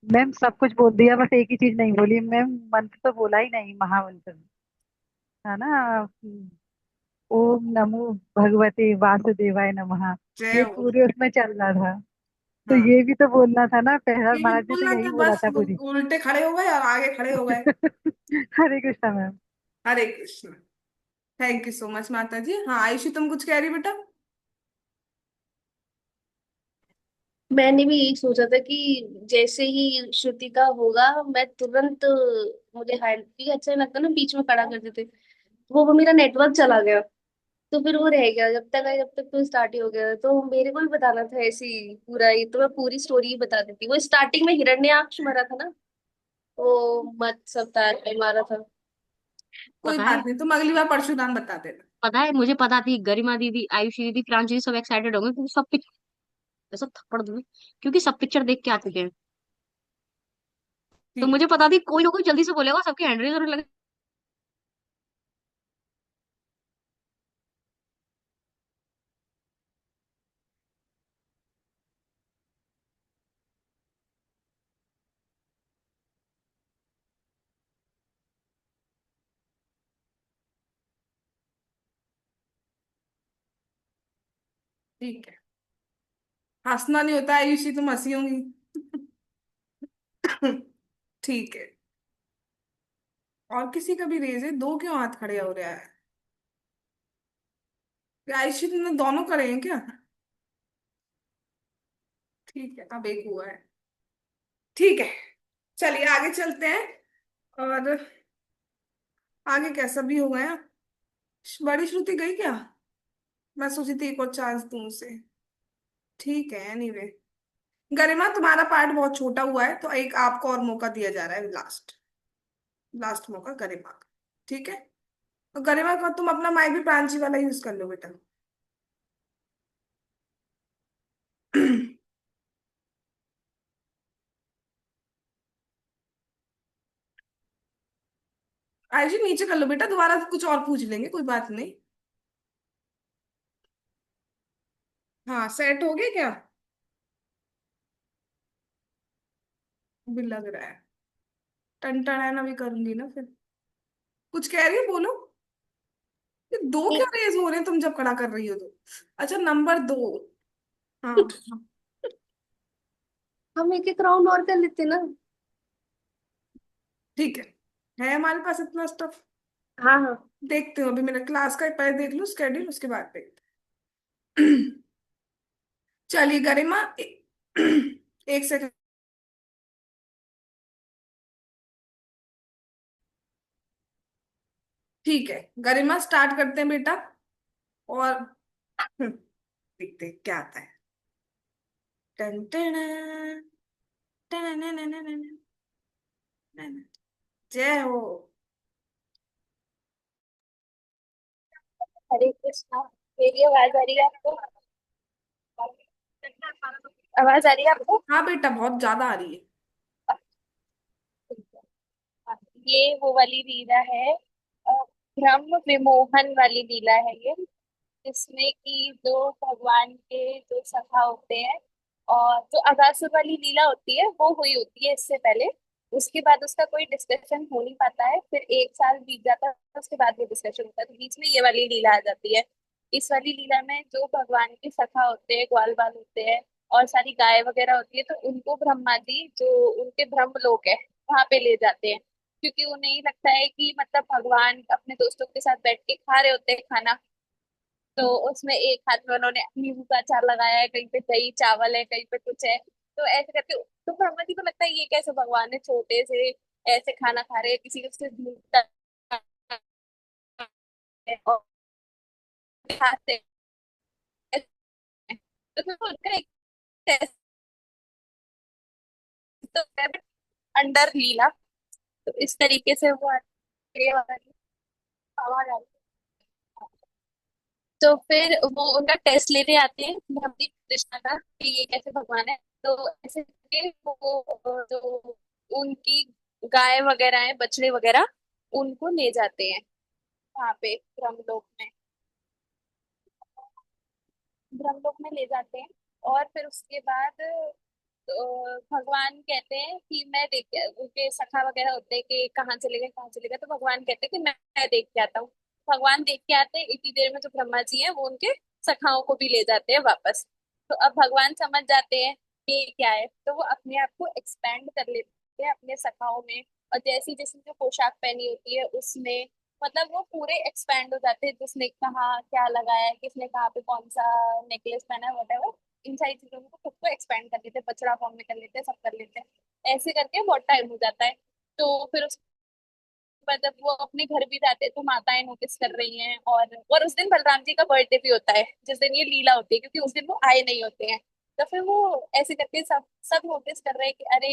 मैम सब कुछ बोल दिया, बस एक ही चीज नहीं बोली मैम, मंत्र तो बोला ही नहीं, महामंत्र है ना। ओम नमो भगवते वासुदेवाय नमः। जय ये हो। पूरे उसमें चल रहा था, तो हाँ, ये भी तो बोलना था ना, प्रहलाद ये भी महाराज ने तो बोलना यही था, बोला बस था वो पूरी। उल्टे खड़े हो गए और आगे खड़े हो गए। Hare Krishna ma'am. Hare Krishna. Thank you so much माता जी। हाँ आयुषी, तुम कुछ कह रही बेटा? मैंने भी यही सोचा था कि जैसे ही श्रुति का होगा, मैं तुरंत, मुझे हैंड भी अच्छा नहीं लगता ना बीच में खड़ा कर देते, वो मेरा नेटवर्क चला गया। तो फिर वो रह गया जब तक आया, जब तक तो स्टार्ट ही हो गया। तो मेरे को भी बताना था ऐसे ही पूरा, ये तो मैं पूरी स्टोरी ही बता देती। वो स्टार्टिंग में हिरण्याक्ष मरा था ना, वो मत सब तार पे मारा था। कोई पता है, बात नहीं, तुम अगली बार परशुराम बता देना। पता है, मुझे पता थी गरिमा दीदी, आयुषी दीदी, प्रांजलि दीदी सब एक्साइटेड होंगे, क्योंकि सब पिक्चर, ऐसा थप्पड़ दूंगी, क्योंकि सब पिक्चर देख के आ चुके हैं। तो ठीक। मुझे पता थी कोई ना कोई जल्दी से बोलेगा, सबके हैंड जरूर लगे। ठीक है, हंसना नहीं होता आयुषी, तुम हंसी होंगी। ठीक है। और किसी का भी रेज है, दो क्यों हाथ खड़े हो रहा है? क्या आयुषी, तुमने दोनों करे हैं क्या? ठीक है, अब एक हुआ है। ठीक है, चलिए आगे चलते हैं। और आगे कैसा भी हो गया। बड़ी श्रुति गई क्या? मैं सोची थी एक और चांस दूं उसे। ठीक है, एनीवे। गरिमा, तुम्हारा पार्ट बहुत छोटा हुआ है, तो एक आपको और मौका दिया जा रहा है, लास्ट। लास्ट मौका गरिमा का। ठीक है, तो गरिमा का तुम अपना माइक भी प्रांची वाला यूज कर लो बेटा। आयुषी नीचे कर लो बेटा, दोबारा कुछ और पूछ लेंगे, कोई बात नहीं। हाँ, सेट हो गया क्या? भी लग रहा है। टन टन अभी करूंगी ना फिर। कुछ कह रही हो, बोलो। ये दो क्या रेज हो रहे हैं तुम जब खड़ा कर रही हो तो? अच्छा, नंबर 2। हाँ हाँ। हम एक एक राउंड और कर लेते ना। ठीक है हमारे पास इतना स्टफ। हाँ हाँ। देखते हो, अभी मेरा क्लास का पहले देख लो स्केड्यूल, उसके बाद देखते हैं। चलिए गरिमा, एक सेकंड। ठीक है गरिमा, स्टार्ट करते हैं बेटा। और देखते हैं क्या आता है। टन टन टन जय हो। हरे कृष्णा। मेरी आवाज आ रही है आपको? आवाज आ रही है आपको? हाँ बेटा, बहुत ज्यादा आ रही है। ये वो वाली लीला है, अ, ब्रह्म विमोहन वाली लीला है ये, जिसमें कि दो भगवान के जो सखा होते हैं, और जो अगासुर वाली लीला होती है वो हुई होती है इससे पहले। उसके बाद उसका कोई डिस्कशन हो नहीं पाता है, फिर एक साल बीत जाता है, उसके बाद वो डिस्कशन होता है, तो बीच में ये वाली लीला आ जाती है। इस वाली लीला में जो भगवान के सखा होते हैं, ग्वाल बाल होते हैं, और सारी गाय वगैरह होती है, तो उनको ब्रह्मा जी जो उनके ब्रह्म लोक है वहां पे ले जाते हैं, क्योंकि उन्हें ही लगता है कि मतलब भगवान अपने दोस्तों के साथ बैठ के खा रहे होते हैं खाना। तो उसमें एक हाथ में उन्होंने नींबू का अचार लगाया है, कहीं पे दही चावल है, कहीं पे कुछ है, तो ऐसे करके तो ब्रह्मा जी को लगता है ये कैसे भगवान है छोटे से ऐसे खाना खा रहे हैं, किसी को सिर्फ ढूंढता है और खाते हैं। तो फिर उनका एक टेस्ट तो है अंडर लीला, तो इस तरीके से वो आगे आवाज आ रही है। तो फिर वो उनका टेस्ट लेने आते हैं भक्ति कृष्णा का कि ये कैसे भगवान है, तो ऐसे करके वो जो उनकी गाय वगैरह है, बछड़े वगैरह, उनको ले जाते हैं वहां पे ब्रह्मलोक में। ब्रह्मलोक में ले जाते हैं, और फिर उसके बाद भगवान कहते हैं कि मैं देख, उनके सखा वगैरह होते हैं कि कहाँ चले गए कहाँ चले गए, तो भगवान कहते हैं कि मैं देख के आता हूँ। भगवान देख के आते हैं, इतनी देर में जो ब्रह्मा जी हैं वो उनके सखाओं को भी ले जाते हैं वापस। तो अब भगवान समझ जाते हैं कि ये क्या है, तो वो अपने आप को एक्सपैंड कर लेते हैं अपने सखाओं में, और जैसी जिसने जो पोशाक पहनी होती है उसमें, मतलब वो पूरे एक्सपैंड हो जाते हैं, जिसने कहाँ क्या लगाया है, किसने कहाँ पे कौन सा नेकलेस पहना है, वटेवर, इन सारी चीजों को खुद को एक्सपेंड कर लेते हैं, बछड़ा फॉर्म में कर लेते हैं, सब कर लेते हैं, ऐसे करके बहुत टाइम हो जाता है। तो फिर उसके बाद जब वो अपने घर भी जाते हैं तो माताएं नोटिस कर रही हैं, और उस दिन बलराम जी का बर्थडे भी होता है जिस दिन ये लीला होती है, क्योंकि उस दिन वो आए नहीं होते हैं। तो फिर वो ऐसे करके सब सब नोटिस कर रहे हैं कि अरे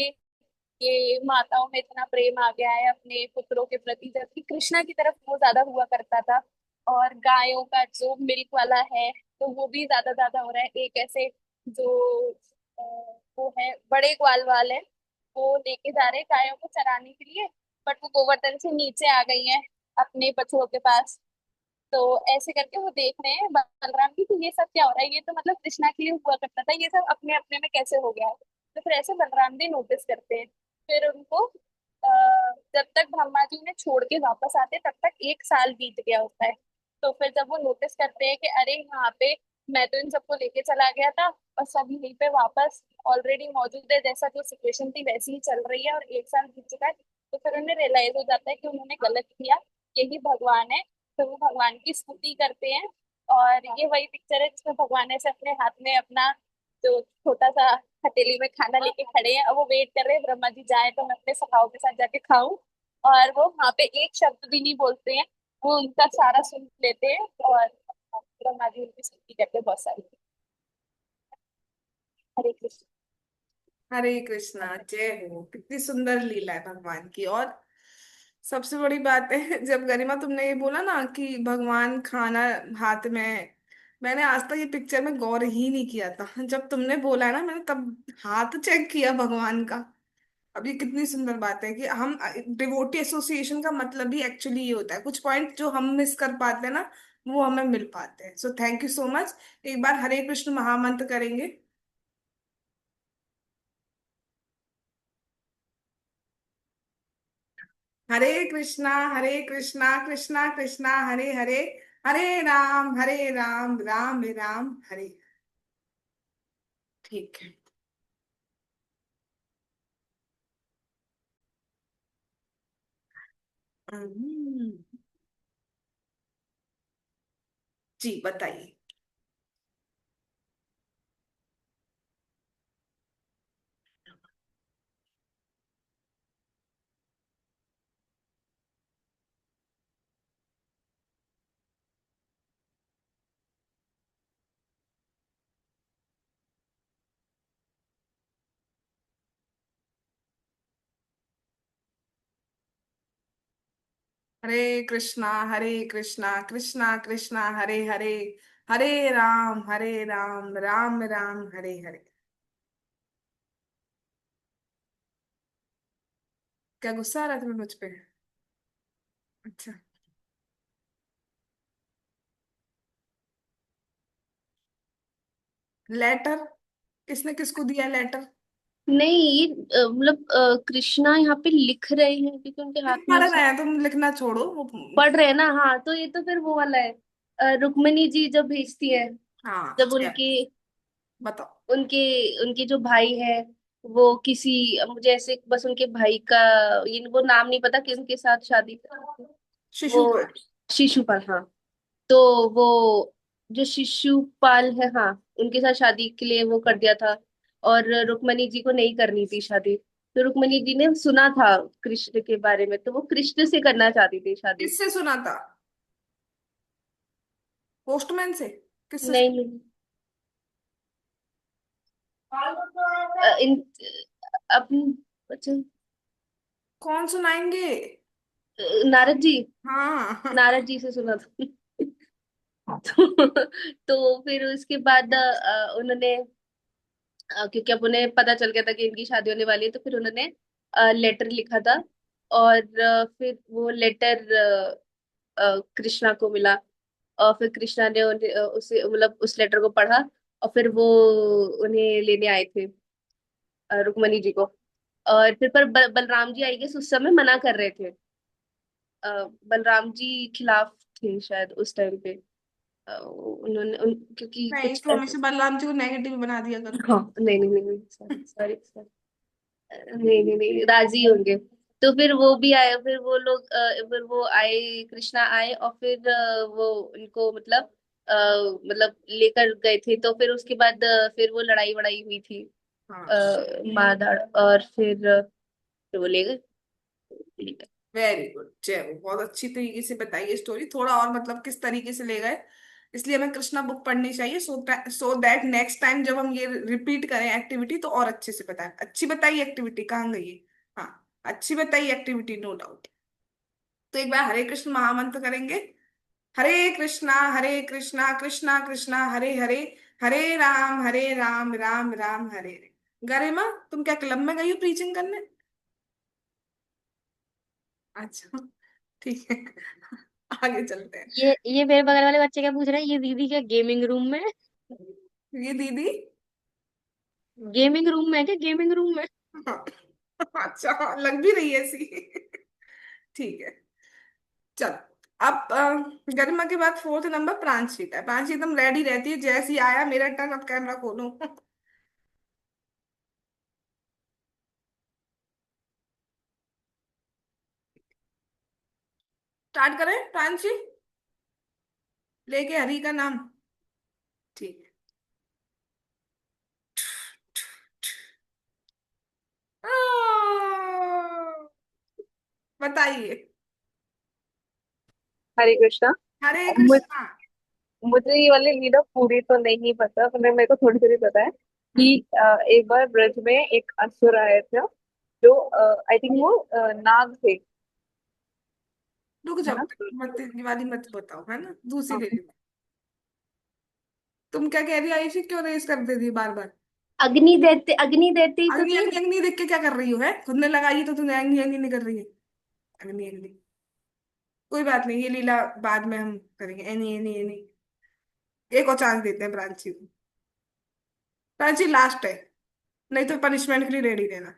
ये माताओं में इतना प्रेम आ गया है अपने पुत्रों के प्रति, जबकि कृष्णा की तरफ वो ज्यादा हुआ करता था। और गायों का जो मिल्क वाला है, तो वो भी ज्यादा ज्यादा हो रहा है। एक ऐसे जो अ, वो है बड़े ग्वाल वाल है, वो लेके जा रहे हैं गायों को चराने के लिए, बट वो गोवर्धन से नीचे आ गई हैं अपने बछड़ों के पास। तो ऐसे करके वो देख रहे हैं बलराम की कि ये सब क्या हो रहा है, ये तो मतलब कृष्णा के लिए हुआ करता था, ये सब अपने अपने में कैसे हो गया है। तो फिर ऐसे बलराम भी नोटिस करते हैं। फिर उनको जब तक ब्रह्मा जी उन्हें छोड़ के वापस आते तब तक एक साल बीत गया होता है। तो फिर जब वो नोटिस करते हैं कि अरे यहाँ पे मैं तो इन सबको लेके चला गया था और सब यहीं पे वापस ऑलरेडी मौजूद है, जैसा जो सिचुएशन थी वैसी ही चल रही है और एक साल बीत चुका है, तो फिर उन्हें रियलाइज हो जाता है कि उन्होंने गलत किया, यही भगवान है। तो वो भगवान की स्तुति करते हैं। और ये वही पिक्चर है जिसमें भगवान ऐसे अपने हाथ में अपना जो छोटा सा हथेली में खाना लेके खड़े हैं, और वो वेट कर रहे हैं ब्रह्मा जी जाए तो मैं अपने सखाओं के साथ जाके खाऊं। और वो वहां पे एक शब्द भी नहीं बोलते हैं, वो उनका सारा सुन लेते हैं, और ब्रह्मा जी उनकी स्तुति करते हैं बहुत सारी। हरे कृष्ण। हरे कृष्णा, जय हो। कितनी सुंदर लीला है भगवान की। और सबसे बड़ी बात है, जब गरिमा तुमने ये बोला ना कि भगवान खाना हाथ में, मैंने आज तक ये पिक्चर में गौर ही नहीं किया था। जब तुमने बोला ना, मैंने तब हाथ चेक किया भगवान का। अब ये कितनी सुंदर बात है कि हम डिवोटी एसोसिएशन का मतलब भी एक्चुअली ये होता है। कुछ पॉइंट जो हम मिस कर पाते हैं ना, वो हमें मिल पाते हैं। So thank you so much. एक बार हरे कृष्ण महामंत्र करेंगे। हरे कृष्णा कृष्णा कृष्णा हरे हरे, हरे राम राम राम हरे। ठीक है। हम्म, जी बताइए। हरे कृष्णा कृष्णा कृष्णा हरे हरे, हरे राम राम राम हरे हरे। क्या गुस्सा आ रहा था मुझ पे? अच्छा। लेटर? किसने किसको दिया लेटर? नहीं, ये मतलब कृष्णा यहाँ पे लिख रहे हैं क्योंकि उनके हाथ में पढ़ ये रहे सब हैं, तुम लिखना छोड़ो वो। पढ़ रहे हैं ना। हाँ, तो ये तो फिर वो वाला है। रुक्मिणी जी जब भेजती है, हाँ जब चल, उनके बताओ। उनके उनके जो भाई है, वो किसी, मुझे ऐसे बस उनके भाई का ये वो नाम नहीं पता किसके साथ शादी कर, वो शिशुपाल। शिशुपाल, हाँ। तो वो जो शिशुपाल है, हाँ, उनके साथ शादी के लिए वो कर दिया था। और रुक्मणी जी को नहीं करनी थी शादी। तो रुक्मणी जी ने सुना था कृष्ण के बारे में, तो वो कृष्ण से करना चाहती थी शादी। किससे सुना था? पोस्टमैन से? किससे? नहीं नहीं, इन अपनी, अच्छा, कौन सुनाएंगे? नारद जी, हाँ। नारद जी से सुना था। तो फिर उसके बाद उन्होंने क्योंकि अब उन्हें पता चल गया था कि इनकी शादी होने वाली है, तो फिर उन्होंने लेटर लिखा था। और फिर वो लेटर कृष्णा को मिला। और फिर कृष्णा ने उसे मतलब उस लेटर को पढ़ा। और फिर वो उन्हें लेने आए थे, रुक्मणी जी को। और फिर पर बलराम जी आई गेस उस समय मना कर रहे थे। बलराम जी खिलाफ थे शायद उस टाइम पे। क्योंकि नहीं, कुछ तुम हमेशा बलराम जी को नेगेटिव बना दिया करो। हाँ, नहीं नहीं नहीं, सॉरी सॉरी सॉरी, नहीं नहीं नहीं, राजी होंगे। तो फिर वो भी आए, फिर वो लोग फिर वो आए, कृष्णा आए। और फिर वो उनको मतलब मतलब लेकर गए थे। तो फिर उसके बाद फिर वो लड़ाई वड़ाई हुई थी, हाँ। मारधाड़। और फिर वो ले गए। वेरी गुड, जय हो। बहुत अच्छी तरीके से बताइए स्टोरी, थोड़ा और मतलब किस तरीके से ले गए। इसलिए हमें कृष्णा बुक पढ़नी चाहिए, सो दैट नेक्स्ट टाइम जब हम ये रिपीट करें एक्टिविटी तो और अच्छे से बताएं। अच्छी बताइए एक्टिविटी, कहाँ गई है? हाँ, अच्छी बताइए एक्टिविटी, नो डाउट। तो एक बार हरे कृष्ण महामंत्र करेंगे। हरे कृष्णा कृष्णा कृष्णा हरे हरे, हरे राम राम राम हरे हरे। गरिमा, तुम क्या क्लब में गई हो प्रीचिंग करने? अच्छा, ठीक है। आगे चलते हैं। ये मेरे बगल वाले बच्चे क्या पूछ रहे हैं, ये दीदी क्या गेमिंग रूम में है? ये दीदी? गेमिंग रूम में है क्या, गेमिंग रूम में? हाँ। अच्छा, लग भी रही है ऐसी। ठीक है, चल। अब गरिमा के बाद फोर्थ नंबर प्रांशी का है। प्रांशी एकदम रेडी रहती है, जैसे ही आया मेरा टर्न, अब कैमरा खोलो। स्टार्ट करें प्रांशी, लेके हरी का नाम। ठीक है। बताइए। हरे कृष्णा। हरे कृष्णा। मुझे ये वाली लीला पूरी तो नहीं पता, पर मेरे को थोड़ी थोड़ी पता है कि एक बार ब्रज में एक असुर आया था, जो आई थिंक वो नाग थे, रुक है जाओ, ना। मत ये वाली मत बताओ, है ना, दूसरी ले हाँ। लो। तुम क्या कह रही हो आयुषी, क्यों रेस कर देती बार बार? अग्नि देते ही तो अग्नि थे। अग्नि अग्नि देख के क्या कर रही हो? है खुद ने लगाई है तो तुमने अग्नि अग्नि नहीं कर रही है? अग्नि अग्नि कोई बात नहीं, ये लीला बाद में हम करेंगे। एनी एनी एनी, एक और चांस देते हैं प्रांची को। प्रांची लास्ट है, नहीं तो पनिशमेंट के लिए रेडी रहना।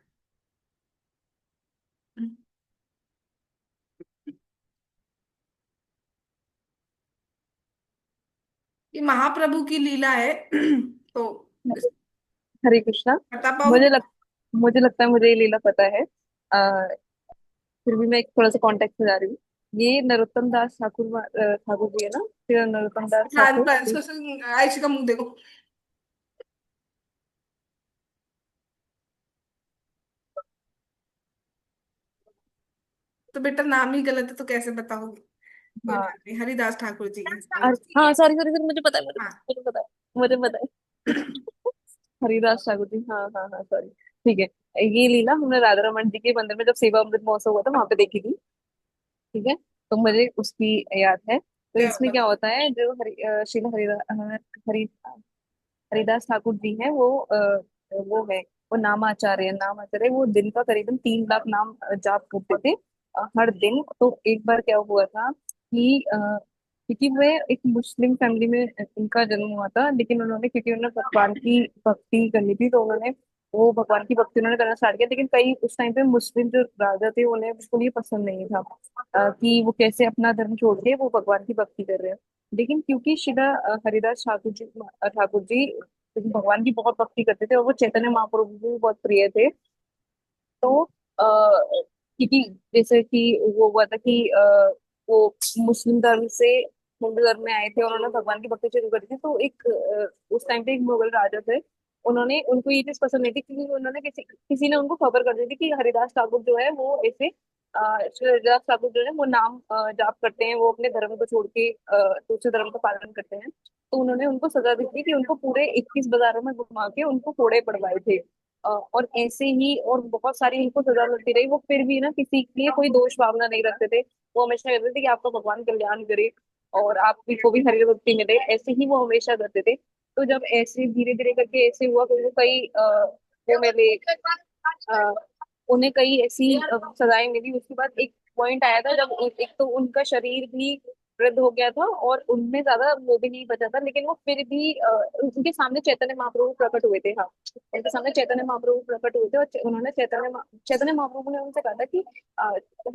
ये महाप्रभु की लीला है तो हरे कृष्णा। बता पाओगे? मुझे लग मुझे लगता है मुझे ये लीला पता है। फिर भी मैं एक थोड़ा सा कॉन्टेक्स्ट में जा रही हूँ। ये नरोत्तम दास ठाकुर ठाकुर जी है ना, फिर नरोत्तम दास हाँ, ठाकुर बस आयुषी का मुंह देखो। तो बेटा नाम ही गलत है तो कैसे बताओगे? कोई हाँ। बात नहीं, हरिदास ठाकुर जी हैं। हाँ, सॉरी सॉरी सॉरी, मुझे पता है, हाँ। मुझे पता है, मुझे पता है। हरिदास ठाकुर जी, हाँ हाँ हाँ, सॉरी। ठीक है। ये लीला हमने राधा रमन जी के मंदिर में जब सेवा अमृत महोत्सव हुआ था वहां पे देखी थी। ठीक है। तो मुझे उसकी याद है। तो क्या इसमें क्या होता है, जो श्रील हरि हरिदास ठाकुर जी हैं, वो है, वो नामाचार्य नामाचार्य, वो दिन का करीबन 3 लाख नाम जाप करते थे हर दिन। तो एक बार क्या हुआ था कि क्योंकि वे एक मुस्लिम फैमिली में उनका जन्म हुआ था, लेकिन उन्होंने, क्योंकि उन्हें भगवान की भक्ति करनी थी, तो उन्होंने वो भगवान की भक्ति उन्होंने करना स्टार्ट किया। लेकिन कई उस टाइम पे मुस्लिम जो राजा थे उन्हें बिल्कुल ये पसंद नहीं था कि वो कैसे अपना धर्म छोड़ के वो भगवान की भक्ति कर रहे हैं। लेकिन क्योंकि शिला हरिदास ठाकुर जी क्योंकि भगवान की बहुत भक्ति करते थे और वो चैतन्य महाप्रभु को भी बहुत प्रिय थे। तो क्योंकि जैसे कि वो हुआ था कि वो मुस्लिम धर्म से हिंदू धर्म में आए थे और उन्होंने भगवान की भक्ति शुरू करी थी। तो एक उस टाइम पे एक मुगल राजा थे, उन्होंने, उनको ये चीज पसंद नहीं थी, क्योंकि उन्होंने किसी किसी ने उनको खबर कर दी थी कि हरिदास ठाकुर जो है वो ऐसे श्री हरिदास ठाकुर जो है वो नाम जाप करते हैं, वो अपने धर्म को छोड़ के दूसरे धर्म का पालन करते हैं। तो उन्होंने उनको सजा दी थी कि उनको पूरे 21 बाजारों में घुमा के उनको कोड़े पड़वाए थे। और ऐसे ही और बहुत सारी इनको सजा मिलती रही, वो फिर भी ना किसी के लिए कोई दोष भावना नहीं रखते थे। वो हमेशा कहते थे कि आपका भगवान कल्याण करे और आपको भी हरि भक्ति मिले, ऐसे ही वो हमेशा करते थे। तो जब ऐसे धीरे धीरे करके ऐसे हुआ कि वो कई वो मेरे उन्हें कई ऐसी सजाएं मिली। उसके बाद एक पॉइंट आया था जब एक तो उनका शरीर भी वृद्ध हो गया था और उनमें ज्यादा वो भी नहीं बचा था, लेकिन वो फिर भी उनके सामने चैतन्य महाप्रभु प्रकट हुए थे। हाँ, उनके सामने चैतन्य महाप्रभु प्रकट हुए थे और उन्होंने चैतन्य महाप्रभु ने उनसे कहा था कि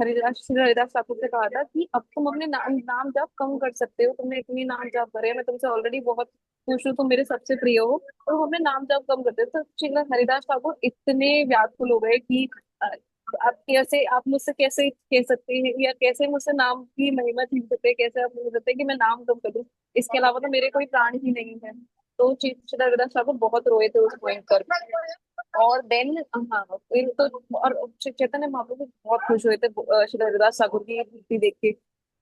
हरिदास श्री हरिदास ठाकुर से कहा था कि अब तुम अपने नाम जाप कम कर सकते हो, तुमने इतनी नाम जाप करे, मैं तुमसे ऑलरेडी बहुत खुश हूँ, तुम मेरे सबसे प्रिय हो, तो हमें नाम जाप कम करते। तो श्री हरिदास ठाकुर इतने व्याकुल हो गए कि अ, आप मुझसे कैसे कह सकते हैं या कैसे मुझसे नाम की महिमा छीन सकते हैं, कैसे आप मुझे कहते हैं कि मैं नाम कम कर दूं, इसके अलावा तो मेरे कोई प्राण ही नहीं है। तो श्री हरिदास ठाकुर बहुत रोए थे उस पॉइंट पर। और देन, हाँ, फिर तो और चैतन्य महाप्रभु बहुत खुश हुए थे श्री हरिदास ठाकुर की भक्ति देख के।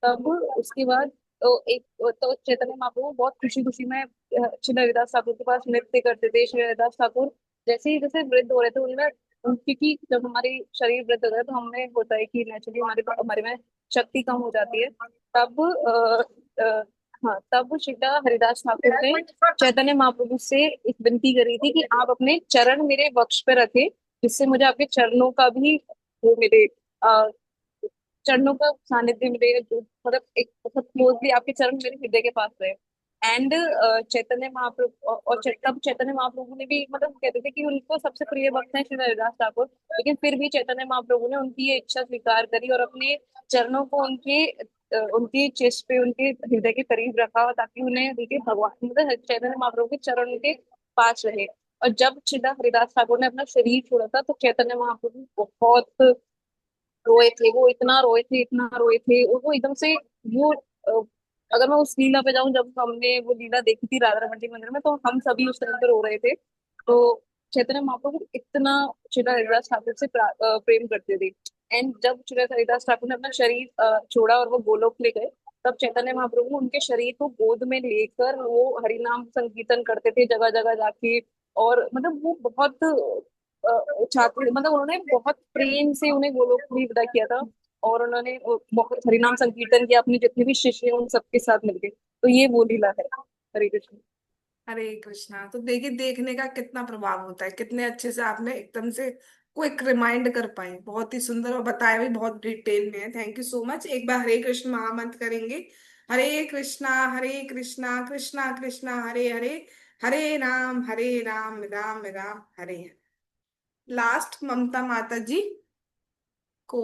तब उसके बाद तो चैतन्य महाप्रभु बहुत खुशी खुशी में श्री हरिदास ठाकुर के पास नृत्य करते थे। श्री हरिदास ठाकुर जैसे ही जैसे वृद्ध हो रहे थे उनमें क्योंकि जब हमारी शरीर वृद्ध होता है तो हमें होता है कि नेचुरली हमारे में शक्ति कम हो जाती है। तब हाँ, तब श्रीला हरिदास ठाकुर ने चैतन्य महाप्रभु से एक विनती करी थी कि आप अपने चरण मेरे वक्ष पे रखे, जिससे मुझे आपके चरणों का भी वो मिले, चरणों का सानिध्य मिले, जो मतलब एक बहुत क्लोजली आपके चरण मेरे हृदय के पास रहे। एंड चैतन्य महाप्रभु तब चैतन्य महाप्रभु ने भी मतलब कहते थे कि उनको सबसे प्रिय भक्त हैं श्री हरिदास ठाकुर, लेकिन फिर भी चैतन्य महाप्रभु ने उनकी ये इच्छा स्वीकार करी और अपने चरणों को उनकी चेस्ट पे, उनके हृदय के करीब रखा, ताकि उन्हें उनके भगवान मतलब चैतन्य महाप्रभु के चरण उनके पास रहे। और जब श्री हरिदास ठाकुर ने अपना शरीर छोड़ा था तो चैतन्य महाप्रभु बहुत रोए थे, वो इतना रोए थे, इतना रोए थे, और वो एकदम से वो अगर मैं उस लीला पे जाऊं, जब हमने वो लीला देखी थी राधा रमन जी मंदिर में, तो हम सभी उस टाइम पे रो रहे थे। तो चैतन्य महाप्रभु इतना श्री हरिदास ठाकुर से प्रेम करते थे। एंड जब श्री हरिदास ठाकुर ने अपना शरीर छोड़ा और वो गोलोक ले गए, तब चैतन्य महाप्रभु उनके शरीर को गोद में लेकर वो हरिनाम संकीर्तन करते थे जगह जगह जाके। और मतलब वो बहुत छात्र मतलब उन्होंने बहुत प्रेम से उन्हें गोलोक में विदा किया था। और उन्होंने बहुत हरिनाम संकीर्तन किया अपने जितने भी शिष्य हैं उन सबके साथ मिलके। तो ये वो लीला है। हरे कृष्ण। हरे कृष्णा। तो देखिए देखने का कितना प्रभाव होता है, कितने अच्छे से आपने एकदम से क्विक रिमाइंड कर पाए। बहुत ही सुंदर और बताया भी बहुत डिटेल में है। Thank you so much. एक बार हरे कृष्ण महामंत्र करेंगे। हरे कृष्णा कृष्णा कृष्णा हरे हरे, हरे राम राम राम हरे हरे। लास्ट ममता माता जी को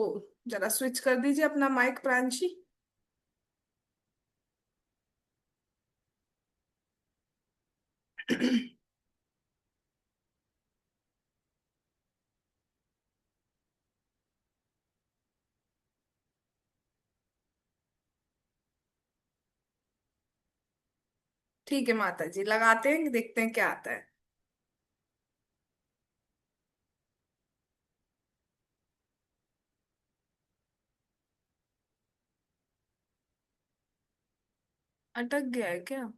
जरा स्विच कर दीजिए अपना माइक, प्रांशी। ठीक है माता जी, लगाते हैं, देखते हैं क्या आता है। अटक गया है क्या?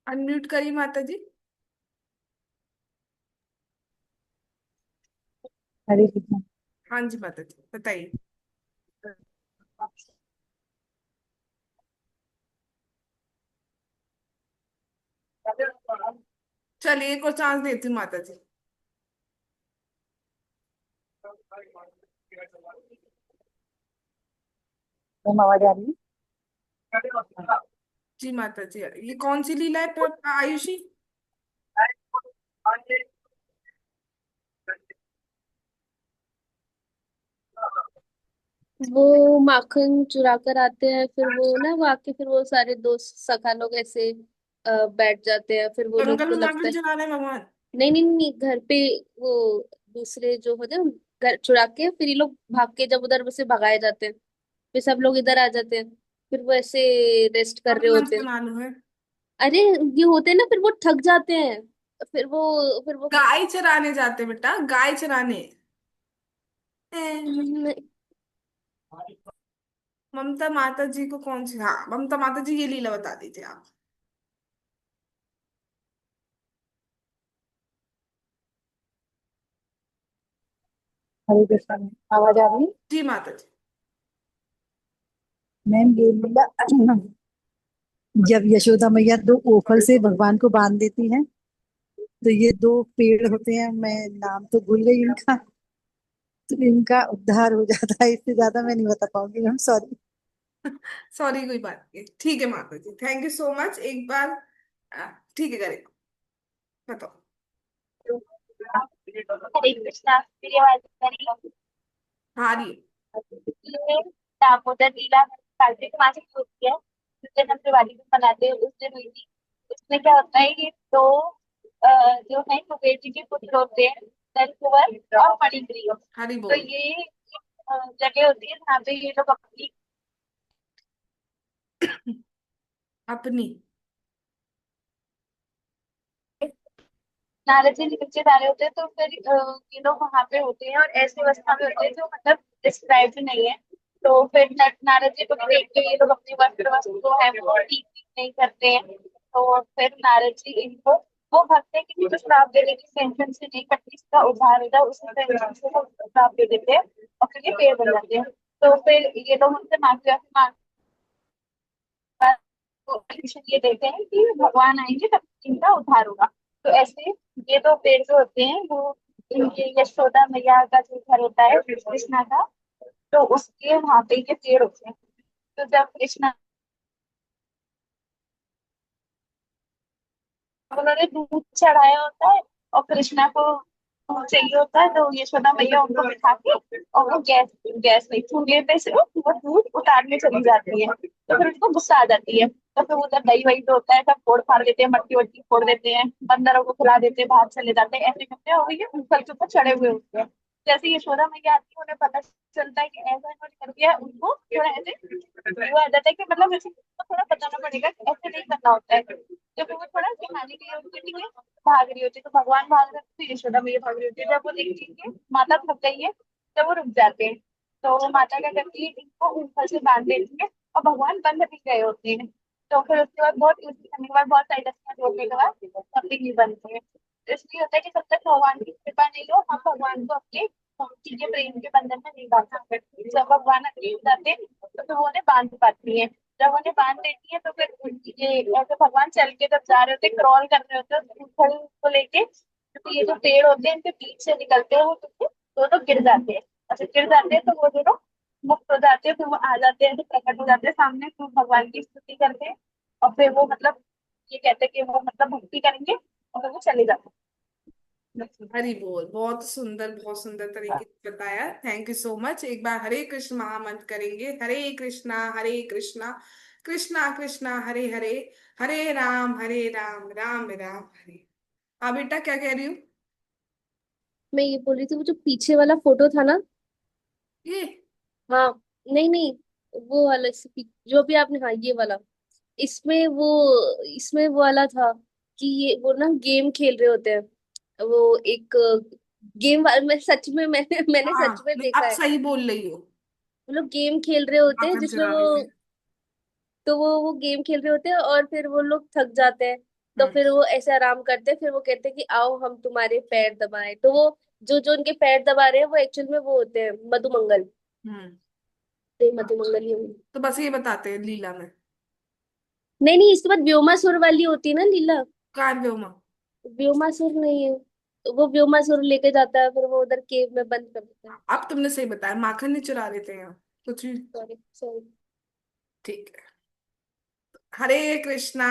अनम्यूट करिए माता जी। हरे कृष्ण। हाँ जी माता जी बताइए। चलिए एक और चांस देती हूँ माता जी। मैम आवाज आ रही है? जी माता जी, ये कौन सी लीला है आयुषी? वो माखन चुरा कर आते हैं, फिर वो ना वो आके फिर वो सारे दोस्त सखा लोग ऐसे बैठ जाते हैं, फिर वो लोग जंगल को में लगता नागिन है। चला रहे हैं भगवान? नहीं नहीं नहीं, घर पे वो दूसरे जो होते हैं घर चुरा के, फिर ये लोग भाग के जब उधर से भगाए जाते हैं, फिर सब लोग इधर आ जाते हैं, फिर वो ऐसे रेस्ट कर अब रहे नाम होते से हैं। मालूम है। अरे ये होते हैं ना, फिर वो थक जाते हैं, फिर वो गाय चराने जाते बेटा, गाय चराने। नहीं, ममता माता जी को कौन सी, हाँ ममता माता जी ये लीला बता दीजिए आप। हरे कृष्ण। आवाज आ रही है? जी माता जी। मैम ये लीला जब यशोदा मैया दो ओखल से भगवान को बांध देती हैं, तो ये दो पेड़ होते हैं, मैं नाम तो भूल गई इनका, तो इनका उद्धार हो जाता है। इससे ज्यादा मैं नहीं बता पाऊंगी मैम, सॉरी। सॉरी कोई बात नहीं, ठीक है माता जी, थैंक यू सो मच। एक बार ठीक है करेगा, बताओ। हरे कृष्णा, मेरी आवाज आ रही है? हाँ रही है। ये दामोदर लीला कार्तिक मास की होती है, जिस दिन हम दिवाली को मनाते हैं उस दिन हुई थी। इसमें क्या होता है, ये दो जो है कुबेर जी के पुत्र होते हैं, नलकुबर और मणिग्रीव। हरी तो बोल। ये जगह होती है जहाँ पे ये लोग अपनी अपनी। नारद जी नीचे डाले होते हैं, तो फिर ये लोग वहां पे होते हैं और ऐसी अवस्था में होते हैं जो मतलब डिस्क्राइब नहीं है। तो फिर नारद जी को भी देख के ये लोग अपनी वस्त्र वस्त्र जो है वो ठीक ठीक नहीं करते हैं। तो फिर नारद जी इनको, वो भक्त है कि जो श्राप देने की टेंशन से नहीं करती, इसका उद्धार होता है उसी टेंशन से वो श्राप दे देते हैं और फिर ये पेड़ बन जाते हैं। तो फिर ये लोग उनसे माफी मांग, ये देते हैं कि भगवान आएंगे तब इनका उद्धार होगा। तो ऐसे ये दो पेड़ जो होते हैं वो इनके यशोदा मैया का जो घर होता है कृष्णा का, तो उसके वहां पे के पेड़ होते हैं। तो जब कृष्णा, उन्होंने दूध चढ़ाया होता है और कृष्णा को दूध चाहिए होता है, तो यशोदा मैया उनको बिठा के और वो गैस गैस नहीं, चूल्हे पे से वो दूध उतारने चली जाती है। तो फिर उनको गुस्सा आ जाती है, तो फिर उधर दही वही जो होता है सब फोड़ फाड़ देते हैं, मट्टी वट्टी फोड़ देते हैं, बंदरों को खिला देते हैं, बाहर चले जाते हैं, ऐसे करते हैं और ये ऊपर के ऊपर चढ़े हुए होते हैं। जैसे यशोदा मैया आती है, उन्हें पता चलता है कि ऐसा इन्होंने कर दिया है, उनको थोड़ा ऐसे वो आ जाता है कि मतलब जैसे उनको थोड़ा बताना पड़ेगा कि ऐसे नहीं करना होता है। तो फिर वो थोड़ा सिखाने के लिए उनके लिए भाग रही होती है, तो भगवान भाग रहे होते हैं, यशोदा मैया भाग रही होती है। जब वो देखती है कि माता थक गई है, तब वो रुक जाते हैं। तो वो माता क्या करती है, इनको ऊपर से बांध देती है और भगवान बंद भी गए होते हैं। तो फिर उसके बाद बहुत यूज करने के बाद बहुत सारी रस्सियां जोड़ने के बाद तब भी नहीं बनते हैं। तो इसलिए होता है कि जब तक भगवान की कृपा नहीं हो हम भगवान को अपने उनके प्रेम के बंधन में नहीं बांध सकते। जब भगवान अग्नि हो जाते हैं तो फिर वो उन्हें बांध पाती है। जब उन्हें बांध देती है तो फिर ये ऐसे भगवान चल के जब जा रहे होते, क्रॉल कर रहे होते हैं फल को लेके, तो ये जो पेड़ होते हैं इनके बीच से निकलते हैं, वो दोनों गिर जाते हैं। अच्छा, गिर जाते हैं तो वो दोनों मुक्त हो जाते हैं, फिर वो आ जाते हैं, तो प्रकट हो जाते हैं सामने, फिर भगवान की स्तुति करते हैं। और फिर वो मतलब ये कहते हैं कि वो मतलब भक्ति करेंगे और फिर वो चले जाते हरी बोल। बहुत सुंदर तरीके से बताया। Thank you so much. एक बार हरे कृष्ण महामंत्र करेंगे। हरे कृष्णा कृष्णा कृष्णा हरे हरे, हरे राम राम राम हरे। हाँ बेटा, क्या कह रही हूँ? मैं ये बोल रही थी, वो जो पीछे वाला फोटो था ना। ये हाँ। नहीं नहीं, वो वाला जो भी आपने, हाँ ये वाला। इसमें वो इसमें वो वाला था कि ये वो ना गेम खेल रहे होते हैं। वो एक गेम मैं सच में मैंने हाँ, सच में नहीं, देखा अब है। सही बोल रही हो। वो लोग गेम खेल रहे होते हैं आकर जिसमें चला वो, रहे थे। तो वो गेम खेल रहे होते हैं और फिर वो लोग थक जाते हैं। तो हम्म। फिर वो ऐसे आराम करते हैं, फिर वो कहते हैं कि आओ हम तुम्हारे पैर दबाएं। तो वो जो जो उनके पैर दबा रहे हैं वो एक्चुअल में वो होते हैं मधुमंगल। हम्म। तो ये मधुमंगल ही होंगे। तो बस ये बताते हैं लीला में। नहीं नहीं, इसके बाद व्योमासुर वाली होती है ना लीला। कार्य उमा। व्योमासुर नहीं है। वो व्योमासुर लेके जाता है, फिर वो उधर केव में बंद कर देता है। अब तुमने सही बताया, माखन नहीं चुरा रहे थे यहाँ कुछ भी। Sorry sorry. ठीक है। हरे कृष्णा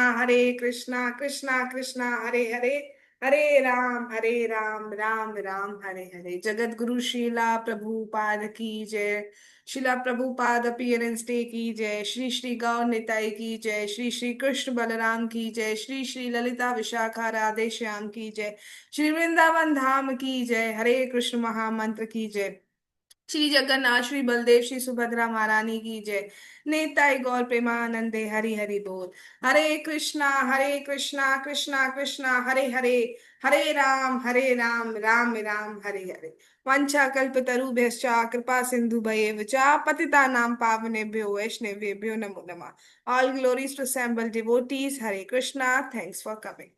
कृष्णा कृष्णा हरे हरे, हरे राम राम राम हरे हरे। जगत गुरु शीला प्रभुपाद की जय। शिला प्रभुपाद अपीयरेंस डे की जय। श्री श्री गौर निताई की जय। श्री श्री कृष्ण बलराम की जय। श्री श्री ललिता विशाखा राधे श्याम की जय। श्री वृंदावन धाम की जय। हरे कृष्ण महामंत्र की जय। श्री जगन्नाथ श्री बलदेव श्री सुभद्रा महारानी की जय। नेताई गौर प्रेमानंदे हरि हरि बोल। हरे कृष्णा कृष्णा कृष्णा हरे हरे, हरे राम राम राम हरे हरे। वंशा कल्पतरुभ्यश्च कृपा सिंधु भयेवचा पतितानां पावनेभ्यो वैष्णवेभ्यो नमो नमः। All glories to assembled devotees. Hare Krishna. Thanks for coming.